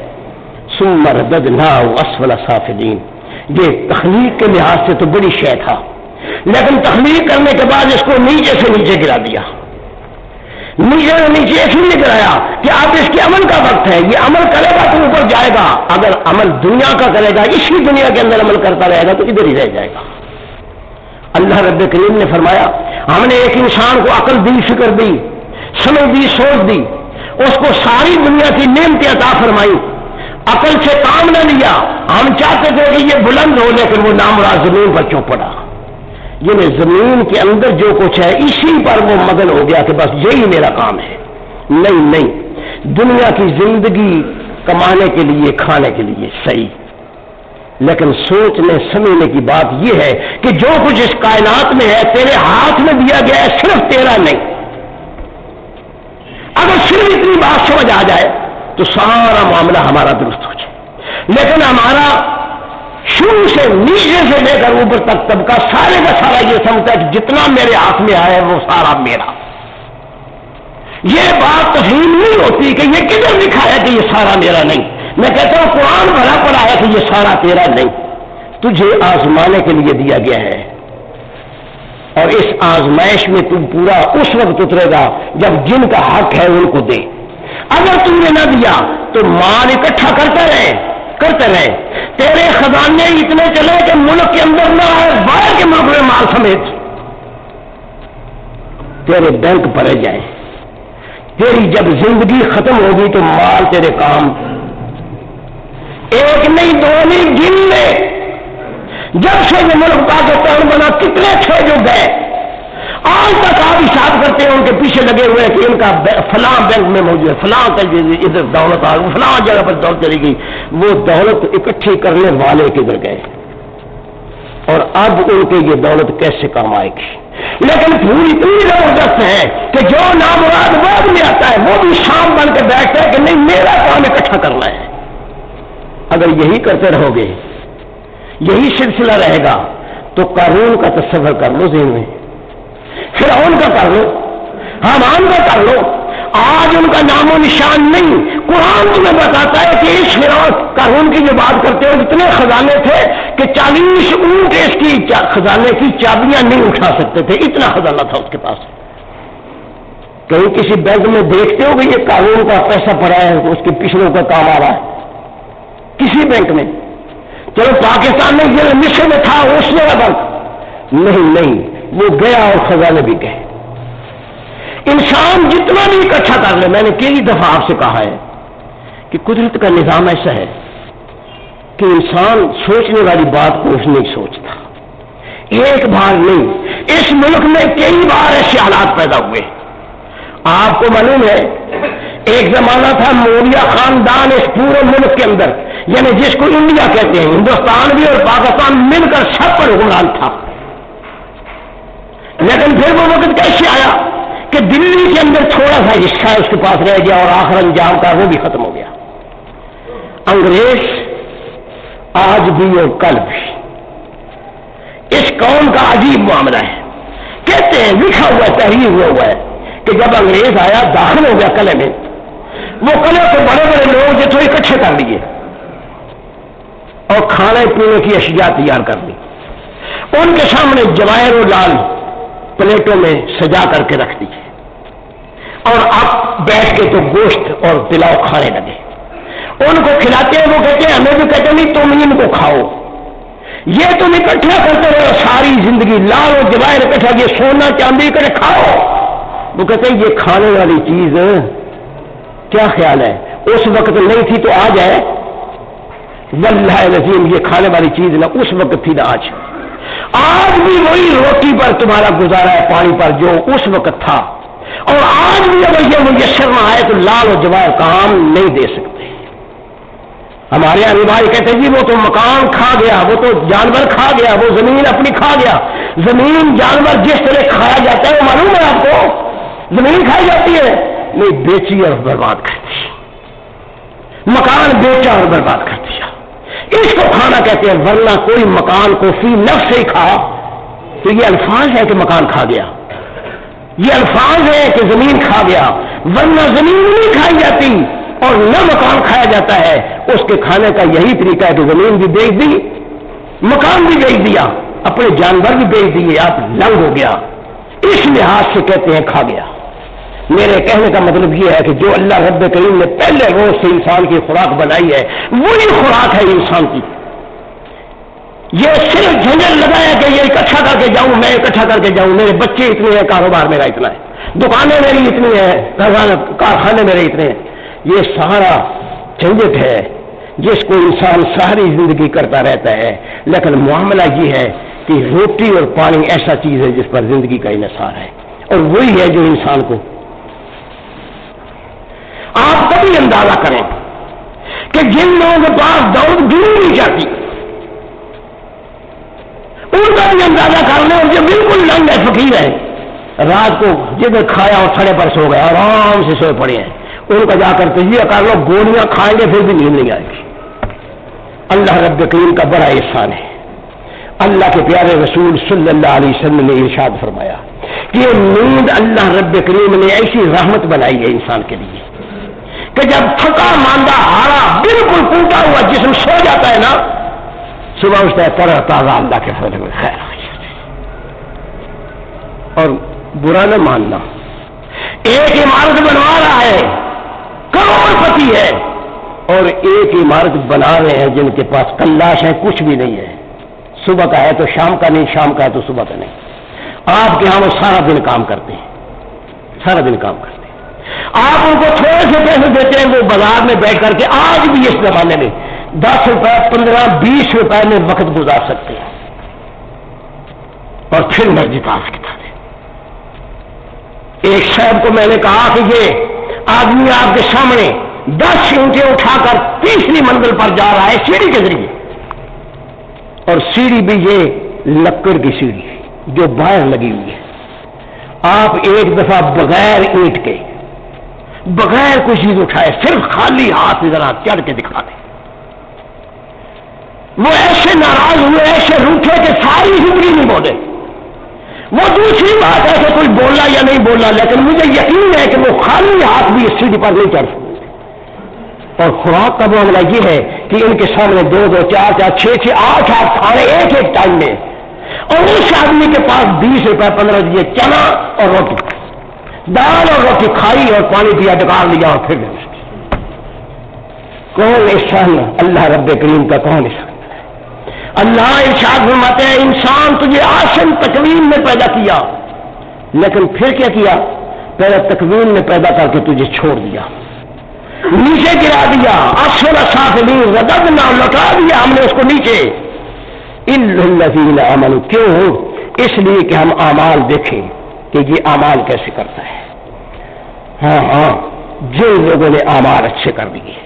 ثم رددناه اسفل سافلین، یہ تخلیق کے لحاظ سے تو بڑی شے تھا، لیکن تخلیق کرنے کے بعد اس کو نیچے سے نیچے گرا دیا، نیچے سے نیچے اس لیے گرایا کہ اب اس کے عمل کا وقت ہے، یہ عمل کرے گا تو اوپر جائے گا، اگر عمل دنیا کا کرے گا، اسی دنیا کے اندر عمل کرتا رہے گا تو ادھر ہی رہ جائے گا۔ اللہ رب کریم نے فرمایا ہم نے ایک انسان کو عقل دی، فکر دی، سمجھ دی، سوچ دی، اس کو ساری دنیا کی نعمتیں عطا فرمائی، عقل سے کام نہ لیا، ہم چاہتے تھے کہ یہ بلند ہو لیکن وہ نامراد زمین پر چوپ پڑا، یہ زمین کے اندر جو کچھ ہے اسی پر وہ مگن ہو گیا کہ بس یہی میرا کام ہے۔ نہیں، دنیا کی زندگی کمانے کے لیے، کھانے کے لیے صحیح، لیکن سوچنے سمجھنے کی بات یہ ہے کہ جو کچھ اس کائنات میں ہے تیرے ہاتھ میں دیا گیا ہے، صرف تیرا نہیں۔ اگر صرف اتنی بات سمجھ آ جائے تو سارا معاملہ ہمارا درست ہو جائے، لیکن ہمارا شروع سے نیچے سے لے کر اوپر تک طبقہ سارے کا سارا یہ سمجھتا ہے کہ جتنا میرے ہاتھ میں آیا وہ سارا میرا۔ یہ بات تسلیم نہیں ہوتی کہ یہ کدھر لکھا ہے کہ یہ سارا میرا نہیں۔ میں کہتا ہوں قرآن بھرا پڑا ہے کہ یہ سارا تیرا نہیں، تجھے آزمانے کے لیے دیا گیا ہے، اور اس آزمائش میں تم پورا اس وقت اترے گا جب جن کا حق ہے ان کو دے۔ اگر تم نے نہ دیا تو مال اکٹھا کرتے رہے، تیرے خزانے اتنے چلے کہ ملک کے اندر نہ آئے، باہر کے ملک میں مال سمیت تیرے بینک بھرے جائیں، تیری جب زندگی ختم ہوگی تو مال تیرے کام ایک نہیں، 2 نہیں، گن لے جب سے یہ ملک پاکستان بنا کتنے تھے جو گئے، آج تک آپ حساب کرتے ہیں ان کے پیچھے لگے ہوئے کہ ان کا فلاں بینک میں موجود ہے، فلاں ادھر دولت آ گئی، فلاں جگہ پر دولت چلی گئی، وہ دولت اکٹھی کرنے والے کدھر گئے، اور اب ان کے یہ دولت کیسے کام آئے گی۔ لیکن پھول اتنی زبردست ہے کہ جو نامراد بعد میں آتا ہے وہ بھی شام بن کے بیٹھتا ہے کہ نہیں میرا کام اکٹھا کرنا ہے۔ اگر یہی کرتے رہو گے، یہی سلسلہ رہے گا تو قارون کا تصور کر لو ذہن میں، فرعون کا کر لو، حامان کا کر لو، آج ان کا نام و نشان نہیں۔ قرآن تمہیں بتاتا ہے کہ اس فرعون قارون کی جو بات کرتے ہو اتنے خزانے تھے کہ 40 اونٹ اس کی خزانے کی چابیاں نہیں اٹھا سکتے تھے، اتنا خزانہ تھا اس کے پاس۔ کہیں کسی بینک میں دیکھتے ہو کہ یہ قارون کا پیسہ پڑا ہے اس کے پچھلوں کا کام آ رہا ہے کسی بینک میں؟ چلو پاکستان میں یہ مصر میں تھا اس نے بینک نہیں، وہ گیا اور خزانے بھی گئے۔ انسان جتنا بھی اکٹھا کر لے، میں نے کئی دفعہ آپ سے کہا ہے کہ قدرت کا نظام ایسا ہے کہ انسان سوچنے والی بات کو نہیں سوچتا، ایک بار نہیں، اس ملک میں کئی بار ایسے حالات پیدا ہوئے۔ آپ کو معلوم ہے ایک زمانہ تھا موریہ خاندان اس پورے ملک کے اندر، یعنی جس کو انڈیا کہتے ہیں، ہندوستان بھی اور پاکستان مل کر سب پر حکمران تھا، لیکن پھر وہ وقت کیسے آیا کہ دلی کے اندر تھوڑا سا حصہ اس کے پاس رہ گیا اور آخر انجام کا وہ بھی ختم ہو گیا۔ انگریز آج بھی اور کل بھی اس قوم کا عجیب معاملہ ہے، کہتے ہیں لکھا ہوا ہے، تحریر ہوا ہے کہ جب انگریز آیا داخل ہو گیا قلعے میں، وہ قلعے کو بڑے بڑے لوگ جو تھے اکٹھے کر لیے اور کھانے پینے کی اشیاء تیار کر لی، ان کے سامنے جواہر و لال پلیٹوں میں سجا کر کے رکھ دیے، اور اب بیٹھ کے تو گوشت اور پلاؤ کھانے لگے۔ ان کو کھلاتے ہیں، وہ کہتے ہیں، ہمیں بھی کہتے ہیں نہیں تم ان کو کھاؤ، یہ تم اکٹھا کرتے رہو ساری زندگی، لال و جواہر اکٹھا، یہ سونا چاندی کر کھاؤ۔ وہ کہتے ہیں یہ کھانے والی چیز کیا خیال ہے اس وقت نہیں تھی تو آج ہے؟ واللہ العظیم یہ کھانے والی چیز نہ اس وقت تھی نہ آج بھی وہی روٹی پر تمہارا گزارا ہے، پانی پر جو اس وقت تھا، اور آج بھی اگر یہ میسر نہ آئے تو لال و جواہر کام نہیں دے سکتے. ہمارے یہاں بھائی کہتے جی وہ تو مکان کھا گیا, وہ تو جانور کھا گیا, وہ زمین اپنی کھا گیا. زمین جانور جس طرح کھایا جاتا ہے وہ معلوم ہے آپ کو؟ زمین کھائی جاتی ہے نہیں, بیچی اور برباد کر دی, مکان بیچا اور برباد کر دیا, اس کو کھانا کہتے ہیں. ورنہ کوئی مکان کو فی نفس سے کھا تو یہ الفاظ ہے کہ مکان کھا گیا, یہ الفاظ ہے کہ زمین کھا گیا. ورنہ زمین نہیں کھائی جاتی اور نہ مکان کھایا جاتا ہے. اس کے کھانے کا یہی طریقہ ہے کہ زمین بھی بیچ دی, مکان بھی بیچ دیا, اپنے جانور بھی بیچ دیے, آپ لنگ ہو گیا. اس لحاظ سے کہتے ہیں کھا گیا. میرے کہنے کا مطلب یہ ہے کہ جو اللہ رب کریم نے پہلے روز سے انسان کی خوراک بنائی ہے وہی خوراک ہے انسان کی. یہ صرف جھنجٹ لگایا کہ یہ اکٹھا کر کے جاؤں, میں اکٹھا کر کے جاؤں, میرے بچے اتنے ہیں, کاروبار میرا اتنا ہے, دکانیں میری اتنی ہیں, کارخانے میرے اتنے ہیں. یہ سارا جھنجٹ ہے جس کو انسان ساری زندگی کرتا رہتا ہے. لیکن معاملہ یہ ہے کہ روٹی اور پانی ایسا چیز ہے جس پر زندگی کا انحصار ہے, اور وہی ہے جو انسان کو. آپ کبھی اندازہ کریں کہ جن لوگوں کے پاس دولت گرو نہیں جاتی ان کا بھی اندازہ کر لیں, اور جو بالکل لنگ ہے, فقیر ہے, رات کو جدھر کھایا اور کھڑے پر سو گئے, آرام سے سوئے پڑے ہیں, ان کا جا کر تجزیہ کر لو, گولیاں کھائیں گے پھر بھی نیند نہیں آئے گی. اللہ رب کریم کا بڑا احسان ہے. اللہ کے پیارے رسول صلی اللہ علیہ وسلم نے ارشاد فرمایا کہ نیند اللہ رب کریم نے ایسی رحمت بنائی ہے انسان کے لیے کہ جب تھکا ماندہ ہارا بالکل ٹوٹا ہوا جسم سو جاتا ہے نا, صبح اٹھتا ہے تر تازہ اللہ کے فضل میں خیر. اور برا نہ ماننا, ایک عمارت بنوا رہا ہے, کروڑ پتی ہے, اور ایک عمارت بنا رہے ہیں جن کے پاس کلاش ہے, کچھ بھی نہیں ہے. صبح کا ہے تو شام کا نہیں, شام کا ہے تو صبح کا نہیں. آپ کے ہاں وہ سارا دن کام کرتے ہیں, سارا دن کام کرتے ہیں. آپ ان کو تھوڑے سے پیسے دیتے ہیں, وہ بازار میں بیٹھ کر کے آج بھی اس زمانے میں 10 روپے 15 20 روپے میں وقت گزار سکتے ہیں, اور پھر مرضی پاس کی تھا. ایک صاحب کو میں نے کہا کہ یہ آدمی آپ کے سامنے 10 اینٹیں اٹھا کر 3ری منزل پر جا رہا ہے سیڑھی کے ذریعے, اور سیڑھی بھی یہ لکڑ کی سیڑھی جو باہر لگی ہوئی ہے. آپ ایک دفعہ بغیر اینٹ کے, بغیر کوئی چیز اٹھائے, صرف خالی ہاتھ ذرا چڑھ کے دکھا دیں. وہ ایسے ناراض ہوئے, ایسے روٹھے کہ ساری زندگی نہیں بولے. وہ دوسری بات ہے کہ کوئی بولا یا نہیں بولا, لیکن مجھے یقین ہے کہ وہ خالی ہاتھ بھی اس سیڑھی پر نہیں چڑھ سکتے. اور خوراک کا معاملہ یہ ہے کہ ان کے سامنے 2 2 4 4 6 6 8 8 کھانے ایک ٹائم میں, اور اس آدمی کے پاس 20 روپے 15 دیے, چنا اور روٹی, دال اور روٹی کھائی اور پانی پیا, ڈکار لیا, اور پھر کون احسان اللہ رب کریم کا, کون احسان. اللہ ارشاد فرماتے ہیں انسان تجھے آسن تکوین میں پیدا کیا, لیکن پھر کیا کیا, پہلے تکوین میں پیدا کر کے تجھے چھوڑ دیا, نیچے گرا دیا, اسفل سافلین رددنا, لوٹا دیا ہم نے اس کو نیچے. الا الذین آمنوا, کیوں؟ اس لیے کہ ہم اعمال دیکھیں کہ یہ اعمال کیسے کرتا ہے. ہاں جن لوگوں نے اعمال اچھے کر دیے,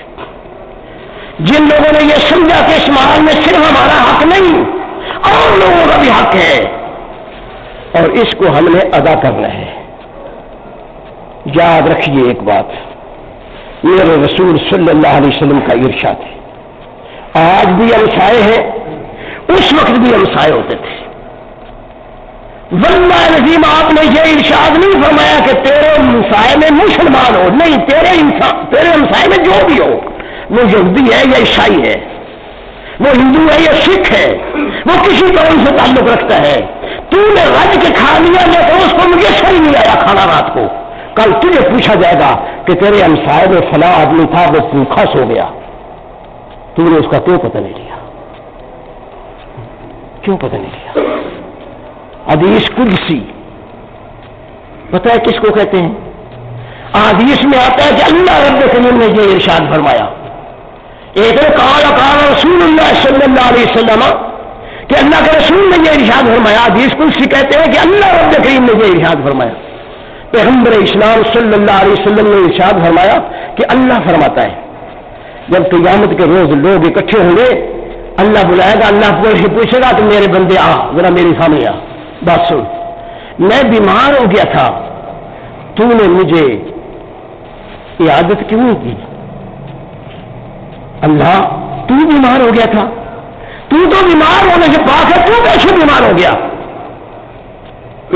جن لوگوں نے یہ سمجھا کہ اس مال میں صرف ہمارا حق نہیں اور لوگوں کا بھی حق ہے, اور اس کو ہم نے ادا کرنا ہے. یاد رکھیے ایک بات, میرے رسول صلی اللہ علیہ وسلم کا ارشاد ہے, آج بھی ہمسائے ہیں, اس وقت بھی ہمسائے ہوتے تھے. واللہ العظیم آپ نے یہ ارشاد نہیں فرمایا کہ تیرے ہمسائے میں مسلمان ہو, نہیں, تیرے ہمسائے میں جو بھی ہو, وہ یہودی ہے یا عیسائی ہے, وہ ہندو ہے یا سکھ ہے, وہ کسی قوم سے تعلق رکھتا ہے, تو نے رج کے کھا لیا لیکن اس کو مجھے صحیح نہیں آیا کھانا رات کو, کل تجھے پوچھا جائے گا کہ تیرے ہمسائے میں فلاں آدمی تھا وہ بھوکا سو گیا, تو نے اس کا کیوں پتہ نہیں لیا, کیوں پتہ نہیں لیا. حدیث قدسی پتہ ہے کس کو کہتے ہیں؟ حدیث میں آتا ہے کہ اللہ رب کریم نے یہ ارشاد فرمایا, ایک قال رسول اللہ صلی اللہ علیہ وسلم, کہ اللہ کے رسول نے یہ ارشاد فرمایا. حدیث قدسی کہتے ہیں کہ اللہ رب کریم نے یہ ارشاد فرمایا. پیغمبر اسلام صلی اللہ علیہ وسلم نے ارشاد فرمایا کہ اللہ فرماتا ہے جب قیامت کے روز لوگ اکٹھے ہوں گے، اللہ بلائے گا، اللہ سے پوچھے گا کہ میرے بندے آ ذرا میری سامنے آ، بات سن، میں بیمار ہو گیا تھا، تو نے مجھے عیادت کیوں نہیں کی؟ اللہ تو بیمار ہو گیا تھا، تو بیمار ہونے سے پاک ہے، تو کیسے بیمار ہو گیا؟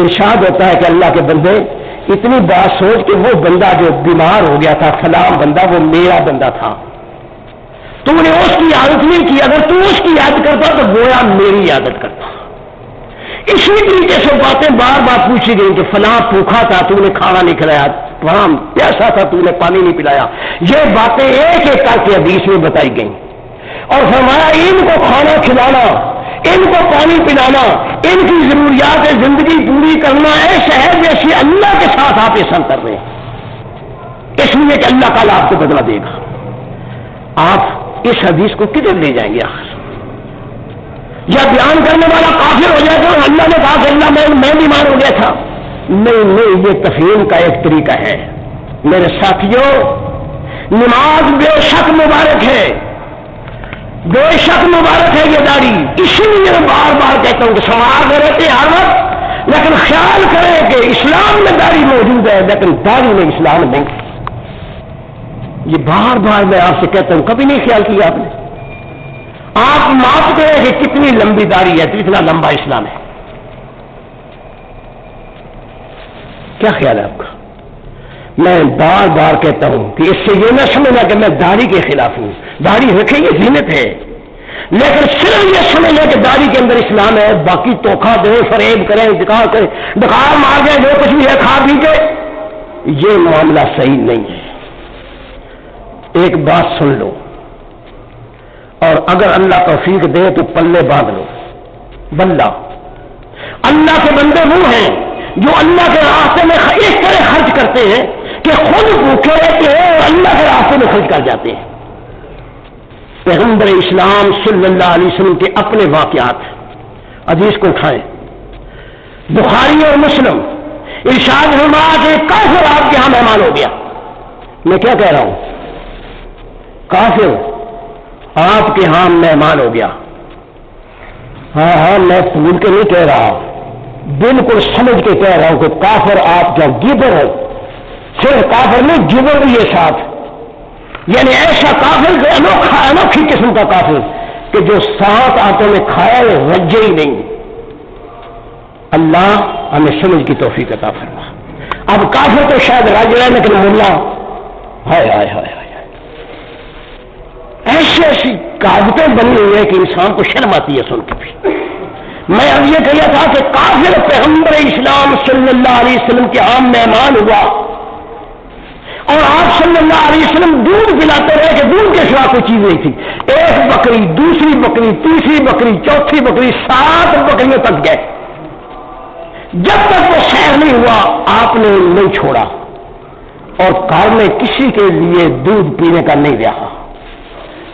ارشاد ہوتا ہے کہ اللہ کے بندے اتنی بات سوچ کہ وہ بندہ جو بیمار ہو گیا تھا، فلاں بندہ، وہ میرا بندہ تھا، تو نے اس کی عادت نہیں کی، اگر تو اس کی یاد کرتا تو گویا میری عادت کرتا۔ اسی طریقے سے باتیں بار بار پوچھی گئی کہ فلاں بھوکھا تھا، تو نے کھانا نہیں کھلایا، فلاں پیاسا تھا، تو نے پانی نہیں پلایا۔ یہ باتیں ایک ایک کر کے حدیث میں بتائی گئیں اور فرمایا ان کو کھانا کھلانا، ان کو پانی پلانا، ان کی ضروریات زندگی پوری کرنا ایسا ہے جیسے اللہ کے ساتھ آپ احسان کر رہے ہیں، اس لیے کہ اللہ تعالیٰ آپ کو بدلہ دے گا۔ آپ اس حدیث کو کدھر لے جائیں گے آخر؟ یا بیان کرنے والا کافر ہو جائے گا اللہ نے کہا کہ اللہ میں بیمار ہو گیا تھا؟ نہیں، یہ تفہیم کا ایک طریقہ ہے۔ میرے ساتھیوں، نماز بے شک مبارک ہے، بے شک مبارک ہے یہ داڑھی، اسی لیے میں بار بار کہتا ہوں کہ سماج میں رہتے ہر وقت، لیکن خیال کریں کہ اسلام میں داڑھی موجود ہے لیکن داڑھی میں اسلام نہیں۔ یہ بار بار میں آپ سے کہتا ہوں، کبھی نہیں خیال کیا آپ نے؟ آپ معاف کریں کہ کتنی لمبی داڑھی ہے تو اتنا لمبا اسلام ہے، کیا خیال ہے آپ کا؟ میں بار بار کہتا ہوں کہ اس سے یہ نہ سمجھنا کہ میں داڑھی کے خلاف ہوں، داڑھی رکھیں یہ زینت ہے، لیکن صرف یہ سمجھنا کہ داڑھی کے اندر اسلام ہے، باقی دھوکہ دیں، فریب کریں، دکھا کریں، ڈکار مار جائیں، جو کچھ بھی ہے کھا پی کے، یہ معاملہ صحیح نہیں ہے۔ ایک بات سن لو اور اگر اللہ توفیق دے تو پلے باندھ لو، بندہ اللہ کے بندے وہ ہیں جو اللہ کے راستے میں اس طرح خرچ کرتے ہیں کہ خود بھوکے رہتے ہیں اور اللہ کے راستے میں خرچ کر جاتے ہیں۔ پیغمبر اسلام صلی اللہ علیہ وسلم کے اپنے واقعات حدیث کو اٹھائیں، بخاری اور مسلم، ارشاد فرمایا کہ کافر آپ کے ہاں مہمان ہو گیا۔ میں کیا کہہ رہا ہوں؟ کافر آپ کے ہاں مہمان ہو گیا۔ ہاں میں بھول کے نہیں کہہ رہا، بالکل سمجھ کے کہہ رہا ہوں کہ کافر آپ کا گدر ہو، صرف کافر نہیں جبر بھی ہے ساتھ، یعنی ایسا کافر کہ انوکھی قسم کا کافر کہ جو 7 آٹوں میں کھایا ہے رجے ہی نہیں۔ اللہ ہمیں سمجھ کی توفیق عطا فرما۔ اب کافر تو شاید رج رہے لیکن ملا ہائے ہائے ہائے ہائے، ایسی کہاوتیں بنی ہوئی ہے کہ انسان کو شرم آتی ہے سن کے بھی۔ میں اب یہ کہا تھا کہ کافر پیغمبر اسلام صلی اللہ علیہ وسلم کے عام مہمان ہوا اور آپ صلی اللہ علیہ وسلم دودھ پلاتے رہے کہ دودھ کے سوا کوئی چیز نہیں تھی، ایک بکری، دوسری بکری، تیسری بکری، چوتھی بکری، 7 بکریوں تک گئے، جب تک وہ سیر نہیں ہوا آپ نے نہیں چھوڑا اور گھر میں کسی کے لیے دودھ پینے کا نہیں رہا۔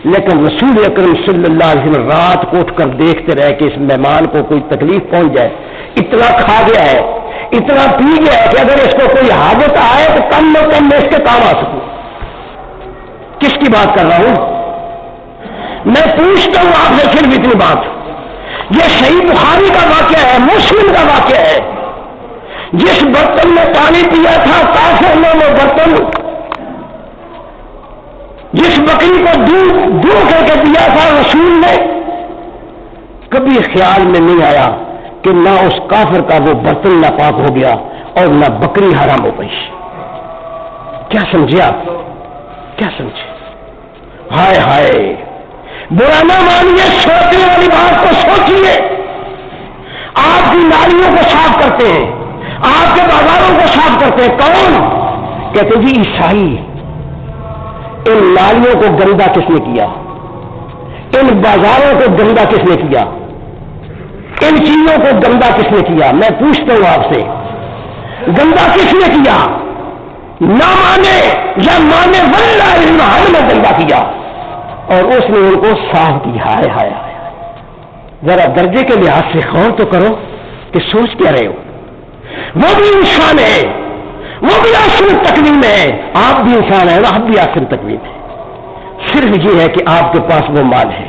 لیکن رسول اکرم صلی اللہ علیہ وسلم رات کو اٹھ کر دیکھتے رہے کہ اس مہمان کو کوئی تکلیف پہنچ جائے، اتنا کھا گیا ہے، اتنا پی گیا ہے کہ اگر اس کو کوئی حاجت آئے تو کم میں کم میں اس کے کام آ سکوں۔ کس کی بات کر رہا ہوں؟ میں پوچھتا ہوں آپ سے صرف اتنی بات، یہ صحیح بخاری کا واقعہ ہے، مسلم کا واقعہ ہے، جس برتن میں پانی پیا تھا کافر نے وہ برتن، جس بکری کو دودھ کر کے دیا تھا رسول نے، کبھی خیال میں نہیں آیا کہ نہ اس کافر کا وہ برتن ناپاک ہو گیا اور نہ بکری حرام ہو گئی۔ کیا سمجھے آپ؟ کیا سمجھے؟ ہائے ہائے، برا نہ مانیے، سوچنے والی بات کو سوچیے۔ آپ کی نالیوں کو صاف کرتے ہیں، آپ کے بازاروں کو صاف کرتے ہیں، کون؟ کہتے جی عیسائی۔ ان نالیوں کو گندا کس نے کیا؟ ان بازاروں کو گندا کس نے کیا؟ ان چیزوں کو گندا کس نے کیا؟ میں پوچھتا ہوں آپ سے، گندا کس نے کیا؟ نہ مانے یا مانے واللہ ہم نے گندا کیا اور اس نے ان کو صاف کیا۔ ہائے ہائے ہائے، ذرا درجے کے لحاظ سے غور تو کرو کہ سوچ کیا رہے ہو۔ وہ بھی انسان ہے، وہ بھی آخر تکوین ہے، آپ بھی انسان ہیں، آپ بھی آخر تکوین ہے. صرف یہ ہے کہ آپ کے پاس وہ مال ہے،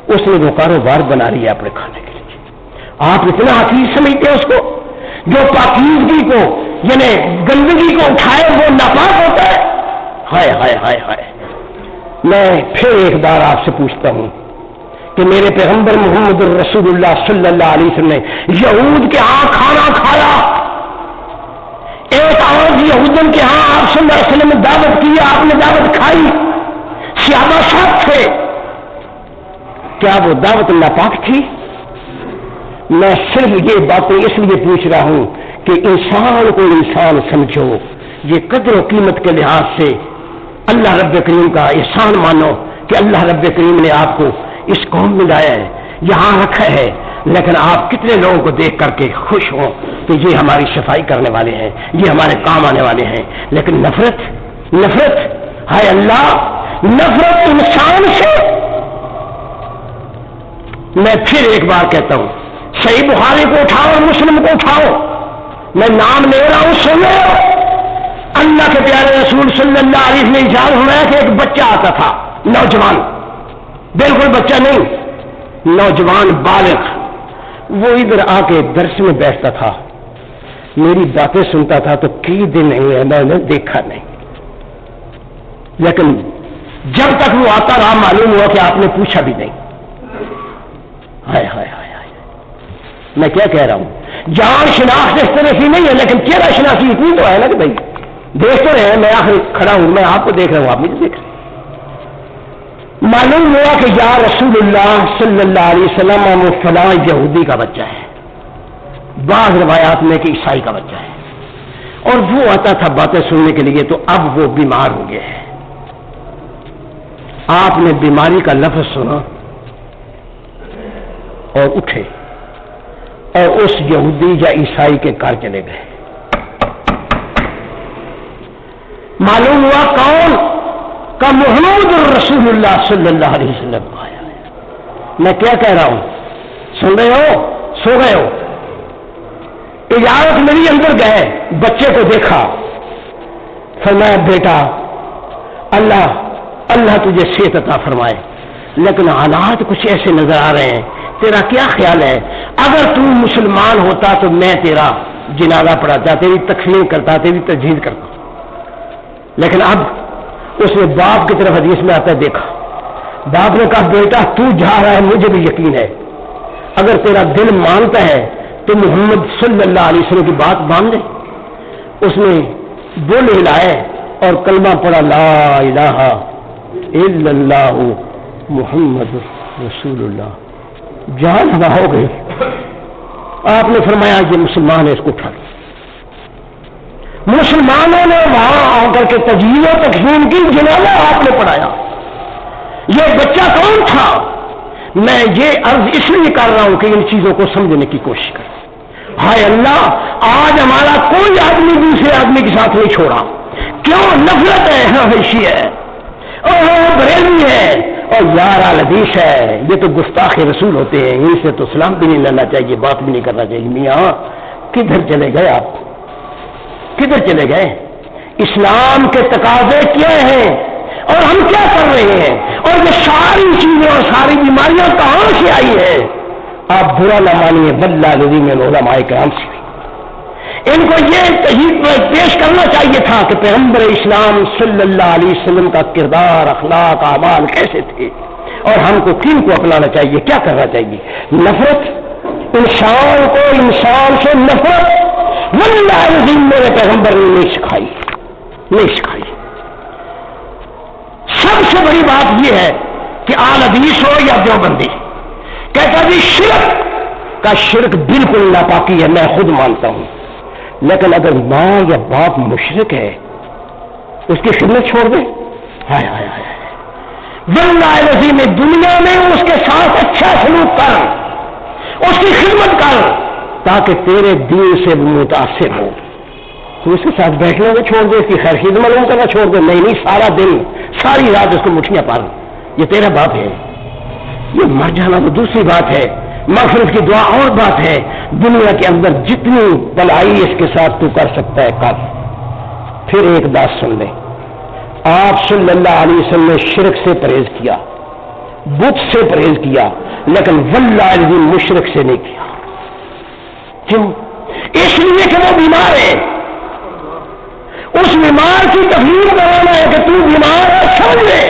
اس نے وہ کاروبار بنا لیا اپنے کھانے کے لیے. آپ اتنا حقیق سمجھتے ہیں اس کو، جو پاکیزگی کو یعنی گندگی کو اٹھائے وہ ناپاک ہوتا ہے. ہائے ہائے ہائے ہائے. میں پھر ایک بار آپ سے پوچھتا ہوں کہ میرے پیغمبر محمد رسول اللہ صلی اللہ علیہ وسلم نے یہود کے ہاں کھانا کھایا، ایک اور یہودن کے ہاں آپ صلی اللہ علیہ وسلم نے دعوت کی، آپ نے دعوت کھائی، صحابہ ساتھ تھے، کیا وہ دعوت ناپاک تھی؟ میں صرف یہ باتیں اس لیے پوچھ رہا ہوں کہ انسان کو انسان سمجھو، یہ قدر و قیمت کے لحاظ سے اللہ رب کریم کا احسان مانو کہ اللہ رب کریم نے آپ کو اس قوم میں لایا ہے، یہاں رکھا ہے، لیکن آپ کتنے لوگوں کو دیکھ کر کے خوش ہوں کہ یہ ہماری صفائی کرنے والے ہیں، یہ ہمارے کام آنے والے ہیں، لیکن نفرت ہائے اللہ، نفرت انسان سے. میں پھر ایک بار کہتا ہوں، صحیح بخاری کو اٹھاؤ اور مسلم کو اٹھاؤ، میں نام لے رہا ہوں، سنو. اللہ کے پیارے رسول صلی اللہ علیہ وسلم نے ارشاد فرمایا کہ ایک بچہ آتا تھا، نوجوان، بالکل بچہ نہیں، نوجوان بالغ، وہ ادھر آ کے درس میں بیٹھتا تھا، میری باتیں سنتا تھا تو کئی دن میں نے دیکھا نہیں، لیکن جب تک وہ آتا رہا معلوم ہوا کہ آپ نے پوچھا بھی نہیں. ہائے ہائے ہائے ہائے. میں کیا کہہ رہا ہوں، جان شناخت اس طرح کی نہیں ہے، لیکن چہرہ شناختی اتنی تو ہے نا کہ بھائی دیکھ تو رہے ہیں، میں آخر کھڑا ہوں، میں آپ کو دیکھ رہا ہوں، آپ مجھے دیکھ رہے ہیں. معلوم ہوا کہ یا رسول اللہ صلی اللہ علیہ وسلم وہ فلاں یہودی کا بچہ ہے، بعض روایات میں کہ عیسائی کا بچہ ہے، اور وہ آتا تھا باتیں سننے کے لیے، تو اب وہ بیمار ہو گئے ہیں. آپ نے بیماری کا لفظ سنا اور اٹھے اور اس یہودی یا عیسائی کے گھر چلے گئے. معلوم ہوا کون کا محمد رسول اللہ صلی اللہ علیہ وسلم آیا ہے. میں کیا کہہ رہا ہوں، سن رہے ہو؟ سو گئے ہو؟ اجازت میری، اندر گئے، بچے کو دیکھا، فرمایا بیٹا اللہ تجھے صحت عطا فرمائے، لیکن حالات کچھ ایسے نظر آ رہے ہیں، تیرا کیا خیال ہے؟ اگر تو مسلمان ہوتا تو میں تیرا جنازہ پڑھاتا، تیری تکفین کرتا، تیری تجہیز کرتا، لیکن اب اس نے باپ کی طرف حدیث میں آتا ہے دیکھا، باپ نے کہا بیٹا تو جا رہا ہے، مجھے بھی یقین ہے، اگر تیرا دل مانتا ہے تو محمد صلی اللہ علیہ وسلم کی بات مان لے. اس نے بول ہلائے اور کلمہ پڑھا، لا الہ الا اللہ محمد رسول اللہ. جان ہوا ہو گئی. آپ نے فرمایا یہ مسلمان ہے، اس کو اٹھا لیا. مسلمانوں نے وہاں آ کر کے تجہیز و تکفین کی، جنازہ آپ نے پڑھایا. یہ بچہ کون تھا؟ میں یہ عرض اس لیے کر رہا ہوں کہ ان چیزوں کو سمجھنے کی کوشش کریں. ہائے اللہ، آج ہمارا کوئی آدمی دوسرے آدمی کے ساتھ نہیں چھوڑا. کیوں؟ نفرت ہے، حیشی ہے، اور بریلوی ہے، اور یار الحدیث ہے. یہ تو گستاخ رسول ہوتے ہیں، ان سے تو سلام بھی نہیں لینا چاہیے، بات بھی نہیں کرنا چاہیے. میاں کدھر چلے گئے آپ؟ کدھر چلے گئے؟ اسلام کے تقاضے کیا ہیں اور ہم کیا کر رہے ہیں؟ اور یہ ساری چیزیں اور ساری بیماریاں کہاں سے آئی ہیں؟ آپ برا نہ مانیے، واللہ الذی من علماء کرام سے ان کو یہ تحقیق پیش کرنا چاہیے تھا کہ پیغمبر اسلام صلی اللہ علیہ وسلم کا کردار، اخلاق، اعمال کیسے تھے، اور ہم کو کن کو اپنانا چاہیے، کیا کرنا چاہیے. نفرت، انسان کو انسان سے نفرت، واللہ الذی میرے پیغمبر نے نہیں سکھائی. سب سے بڑی بات یہ ہے کہ آل حدیث ہو یا دیوبندی، کہتا جی شرک کا شرک بالکل ناپاکی ہے، میں خود مانتا ہوں، لیکن اگر ماں یا باپ مشرک ہے اس کی خدمت چھوڑ دے. ہائے ہائے ہائے، واللہ الذی میں دنیا میں اس کے ساتھ اچھا سلوک کر، اس کی خدمت کر، تاکہ تیرے دین سے متاثر ہو. تو اس کے ساتھ بیٹھنے کو چھوڑ دے، اس کی خیر خدمت کرنا چھوڑ دے. نہیں، سارا دن ساری رات اس کو مٹھیاں پار، یہ تیرا باپ ہے. یہ مر جانا تو دوسری بات ہے، مغفرت کی دعا اور بات ہے. دنیا کے اندر جتنی بلائی اس کے ساتھ تو کر سکتا ہے کر، پھر ایک بات سن لیں، آپ صلی اللہ علیہ وسلم نے شرک سے پرہیز کیا، بت سے پرہیز کیا، لیکن واللہ العظیم مشرک سے نہیں کیا۔ کیوں؟ اس لیے کہ وہ بیمار ہے، اس بیمار کی تفہیم کرانا ہے کہ تو بیمار ہے، سمجھ لے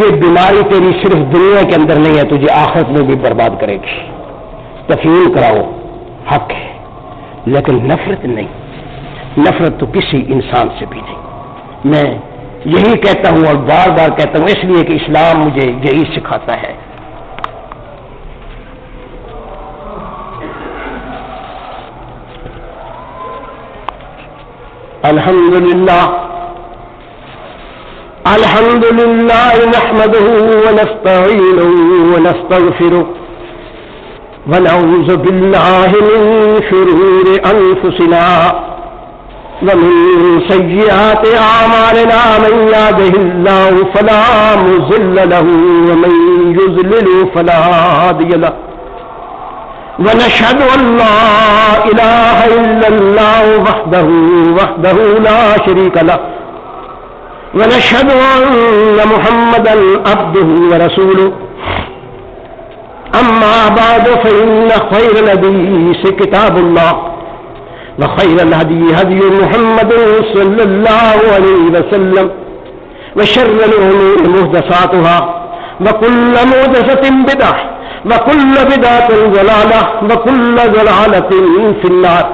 یہ بیماری تیری صرف دنیا کے اندر نہیں ہے، تجھے آخرت میں بھی برباد کرے گی۔ تفہیم کراؤ، حق ہے، لیکن نفرت نہیں، نفرت تو کسی انسان سے بھی نہیں۔ میں یہی کہتا ہوں اور بار بار کہتا ہوں، اس لیے کہ اسلام مجھے یہی سکھاتا ہے۔ الحمدللہ نحمده ونستعینه ونستغفره ونعوذ باللہ من شرور انفسنا ومن سیئات اعمالنا، من یهده اللہ فلا مضل له ومن یضلل فلا هادی له، ونشهد ان لا الہ الا اللہ وحدہ لا شریک له، ونشهد ان محمدا عبده ورسوله، اما بعد فإن خير الحديث كتاب الله، وخير الهدي هدي محمد صلى الله عليه وسلم، وشر الأمور محدثاتها، وكل محدثة بدعة، وكل بدعة ضلالة، وكل ضلالة في النار۔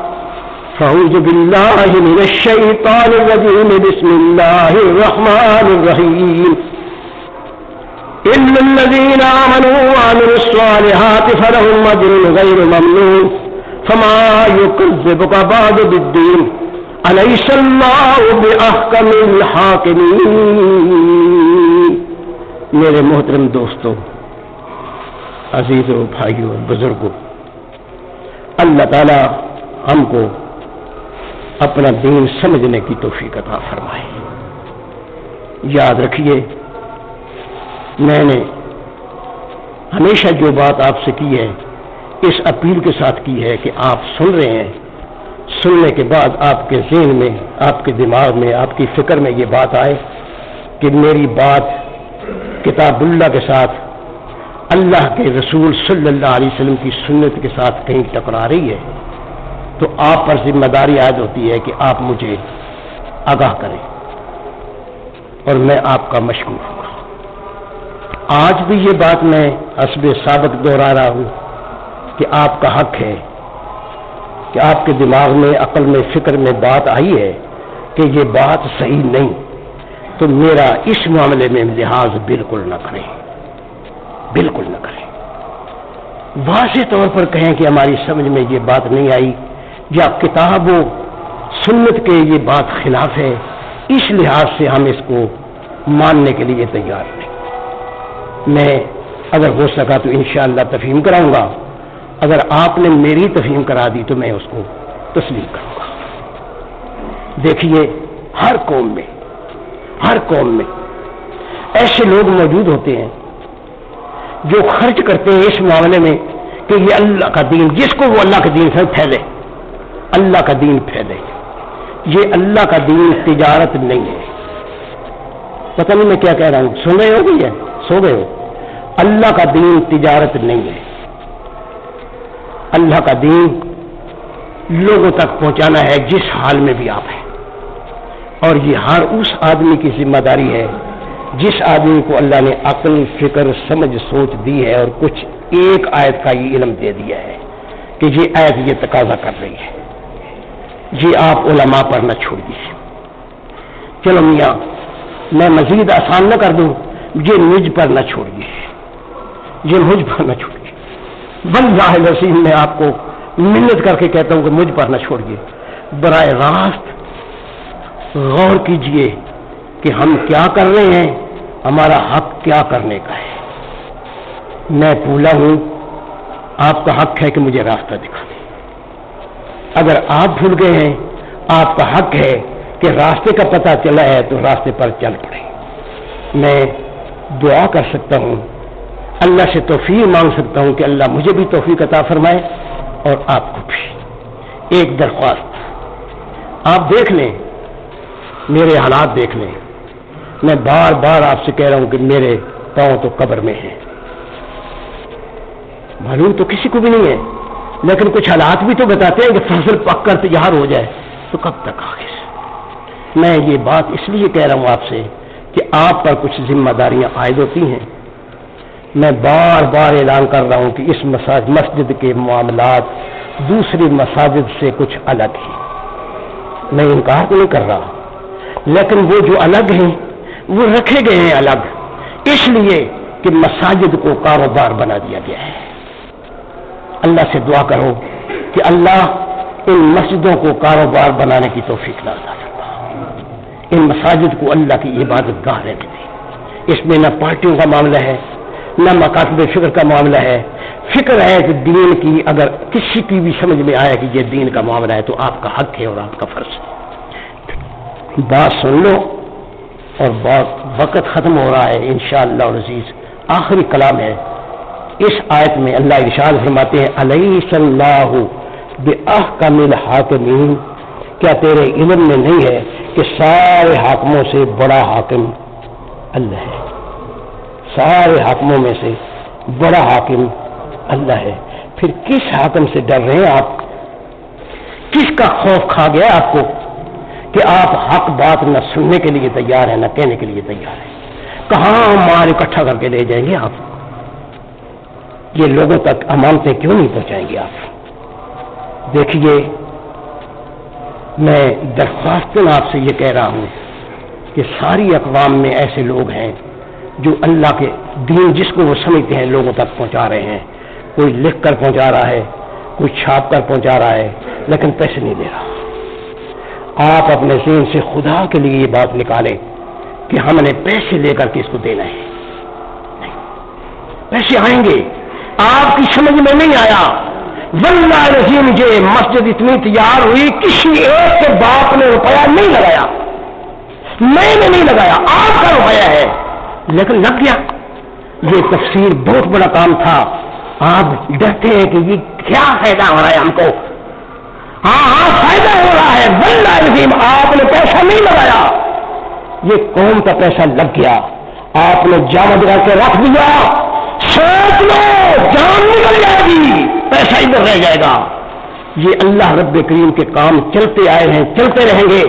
فأعوذ بالله من الشيطان الرجيم، بسم الله الرحمن الرحيم۔ إلا الذين آمنوا وعملوا الصالحات فلهم أجر غير ممنون، فما يكذبك بعد بالدين، أليس الله بأحكم الحاكمين۔ میرے محترم دوستو، عزیزو، بھائیو، بزرگو، اللہ تعالی ہم کو اپنا دین سمجھنے کی توفیق عطا فرمائے۔ یاد رکھیے، میں نے ہمیشہ جو بات آپ سے کی ہے اس اپیل کے ساتھ کی ہے کہ آپ سن رہے ہیں، سننے کے بعد آپ کے ذہن میں، آپ کے دماغ میں، آپ کی فکر میں یہ بات آئے کہ میری بات کتاب اللہ کے ساتھ، اللہ کے رسول صلی اللہ علیہ وسلم کی سنت کے ساتھ کہیں ٹکرا رہی ہے، تو آپ پر ذمہ داری عائد ہوتی ہے کہ آپ مجھے آگاہ کریں، اور میں آپ کا مشکور ہوں۔ آج بھی یہ بات میں حسب سابق دوہرا رہا ہوں کہ آپ کا حق ہے کہ آپ کے دماغ میں، عقل میں، فکر میں بات آئی ہے کہ یہ بات صحیح نہیں، تو میرا اس معاملے میں لحاظ بالکل نہ کریں، بالکل نہ کریں۔ واضح طور پر کہیں کہ ہماری سمجھ میں یہ بات نہیں آئی، یا کتاب و سنت کے یہ بات خلاف ہے، اس لحاظ سے ہم اس کو ماننے کے لیے تیار نہیں۔ میں اگر ہو سکا تو انشاءاللہ تفہیم کراؤں گا، اگر آپ نے میری تفہیم کرا دی تو میں اس کو تسلیم کروں گا۔ دیکھیے، ہر قوم میں ایسے لوگ موجود ہوتے ہیں جو خرچ کرتے ہیں اس معاملے میں کہ یہ اللہ کا دین، جس کو وہ اللہ کا دین سے پھیلے، اللہ کا دین پھیلے۔ یہ اللہ کا دین تجارت نہیں ہے۔ پتہ نہیں میں کیا کہہ رہا ہوں، سن رہے ہو گئی ہے، سو گئے ہو؟ اللہ کا دین تجارت نہیں ہے۔ اللہ کا دین لوگوں تک پہنچانا ہے جس حال میں بھی آپ ہیں، اور یہ ہر اس آدمی کی ذمہ داری ہے جس آدمی کو اللہ نے عقل، فکر، سمجھ، سوچ دی ہے، اور کچھ ایک آیت کا یہ علم دے دیا ہے کہ یہ آیت یہ تقاضا کر رہی ہے، یہ آپ علماء پر نہ چھوڑیے۔ چلو میاں، میں مزید آسان نہ کر دوں، یہ مجھ پر نہ چھوڑیے، یہ مجھ پر نہ چھوڑیے۔ واللہ العظیم میں آپ کو منت کر کے کہتا ہوں کہ مجھ پر نہ چھوڑیے، براہ راست غور کیجئے کہ ہم کیا کر رہے ہیں، ہمارا حق کیا کرنے کا ہے۔ میں بھولا ہوں، آپ کا حق ہے کہ مجھے راستہ دکھائیں۔ اگر آپ بھول گئے ہیں، آپ کا حق ہے کہ راستے کا پتہ چلا ہے تو راستے پر چل پڑے۔ میں دعا کر سکتا ہوں، اللہ سے توفیق مانگ سکتا ہوں کہ اللہ مجھے بھی توفیق عطا فرمائے اور آپ کو بھی۔ ایک درخواست، آپ دیکھ لیں میرے حالات دیکھ لیں. میں بار بار آپ سے کہہ رہا ہوں کہ میرے پاؤں تو قبر میں ہیں. معلوم تو کسی کو بھی نہیں ہے، لیکن کچھ حالات بھی تو بتاتے ہیں کہ فصل پک کر تیار ہو جائے تو کب تک آخر. میں یہ بات اس لیے کہہ رہا ہوں آپ سے کہ آپ پر کچھ ذمہ داریاں عائد ہوتی ہیں. میں بار بار اعلان کر رہا ہوں کہ اس مسجد کے معاملات دوسری مساجد سے کچھ الگ ہیں. میں انکار تو نہیں کر رہا، لیکن وہ جو الگ ہیں وہ رکھے گئے ہیں الگ اس لیے کہ مساجد کو کاروبار بنا دیا گیا ہے. اللہ سے دعا کرو کہ اللہ ان مسجدوں کو کاروبار بنانے کی توفیق عطا فرمائے. ان مساجد کو اللہ کی عبادت گاہ رہنے دے. اس میں نہ پارٹیوں کا معاملہ ہے، نہ مکاتب فکر کا معاملہ ہے. فکر ہے کہ دین کی اگر کسی کی بھی سمجھ میں آیا کہ یہ دین کا معاملہ ہے تو آپ کا حق ہے اور آپ کا فرض ہے. بات سن لو، اور بات وقت ختم ہو رہا ہے انشاءاللہ العزیز. آخری کلام ہے. اس آیت میں اللہ ارشاد فرماتے ہیں الیس اللہ باحکم الحاکمین، کیا تیرے علم میں نہیں ہے کہ سارے حاکموں سے بڑا حاکم اللہ ہے. سارے حاکموں میں سے بڑا حاکم اللہ ہے. پھر کس حاکم سے ڈر رہے ہیں آپ؟ کس کا خوف کھا گیا آپ کو کہ آپ حق بات نہ سننے کے لیے تیار ہیں نہ کہنے کے لیے تیار ہیں؟ کہاں مال اکٹھا کر کے لے جائیں گے آپ؟ یہ لوگوں تک امانتیں کیوں نہیں پہنچائیں گے آپ؟ دیکھیے، میں درخواستاً آپ سے یہ کہہ رہا ہوں کہ ساری اقوام میں ایسے لوگ ہیں جو اللہ کے دین جس کو وہ سمجھتے ہیں لوگوں تک پہنچا رہے ہیں. کوئی لکھ کر پہنچا رہا ہے، کوئی چھاپ کر پہنچا رہا ہے، لیکن پیسے نہیں دے رہا. آپ اپنے ذہن سے خدا کے لیے یہ بات نکالیں کہ ہم نے پیسے لے کر کے اس کو دینا ہے. نہیں، پیسے آئیں گے. آپ کی سمجھ میں نہیں آیا. واللہ العظیم یہ مسجد اتنی تیار ہوئی کسی ایک کے باپ نے روپیہ نہیں لگایا، میں نے نہیں لگایا، آپ کا روپیہ ہے لیکن لگ گیا. یہ تفسیر بہت بڑا کام تھا. آپ ڈرتے ہیں کہ یہ کیا فائدہ ہو رہا ہے ہم کو. ہاں فائدہ ہو رہا ہے. واللہ العظیم آپ نے پیسہ نہیں لگایا، یہ قوم کا پیسہ لگ گیا. آپ نے جامد کر کے رکھ دیا. سوچ لو جان نکل جائے گی، پیسہ ادھر رہ جائے گا. یہ اللہ رب کریم کے کام چلتے آئے ہیں، چلتے رہیں گے.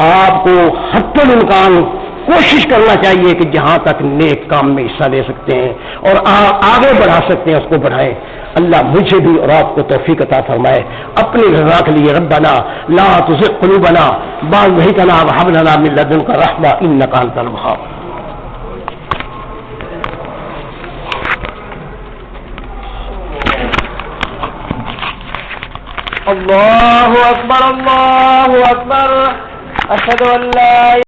آپ کو حتی الامکان کوشش کرنا چاہیے کہ جہاں تک نیک کام میں حصہ لے سکتے ہیں اور آگے بڑھا سکتے ہیں اس کو بڑھائیں. اللہ مجھے بھی اور آپ کو توفیق عطا فرمائے. اپنی رضا کے لیے ربنا لا تزغ قلوبنا بعد إذ هديتنا وهب لنا من لدنك رحمة إنك أنت الوهاب. الله أكبر الله أكبر. أشهد أن لا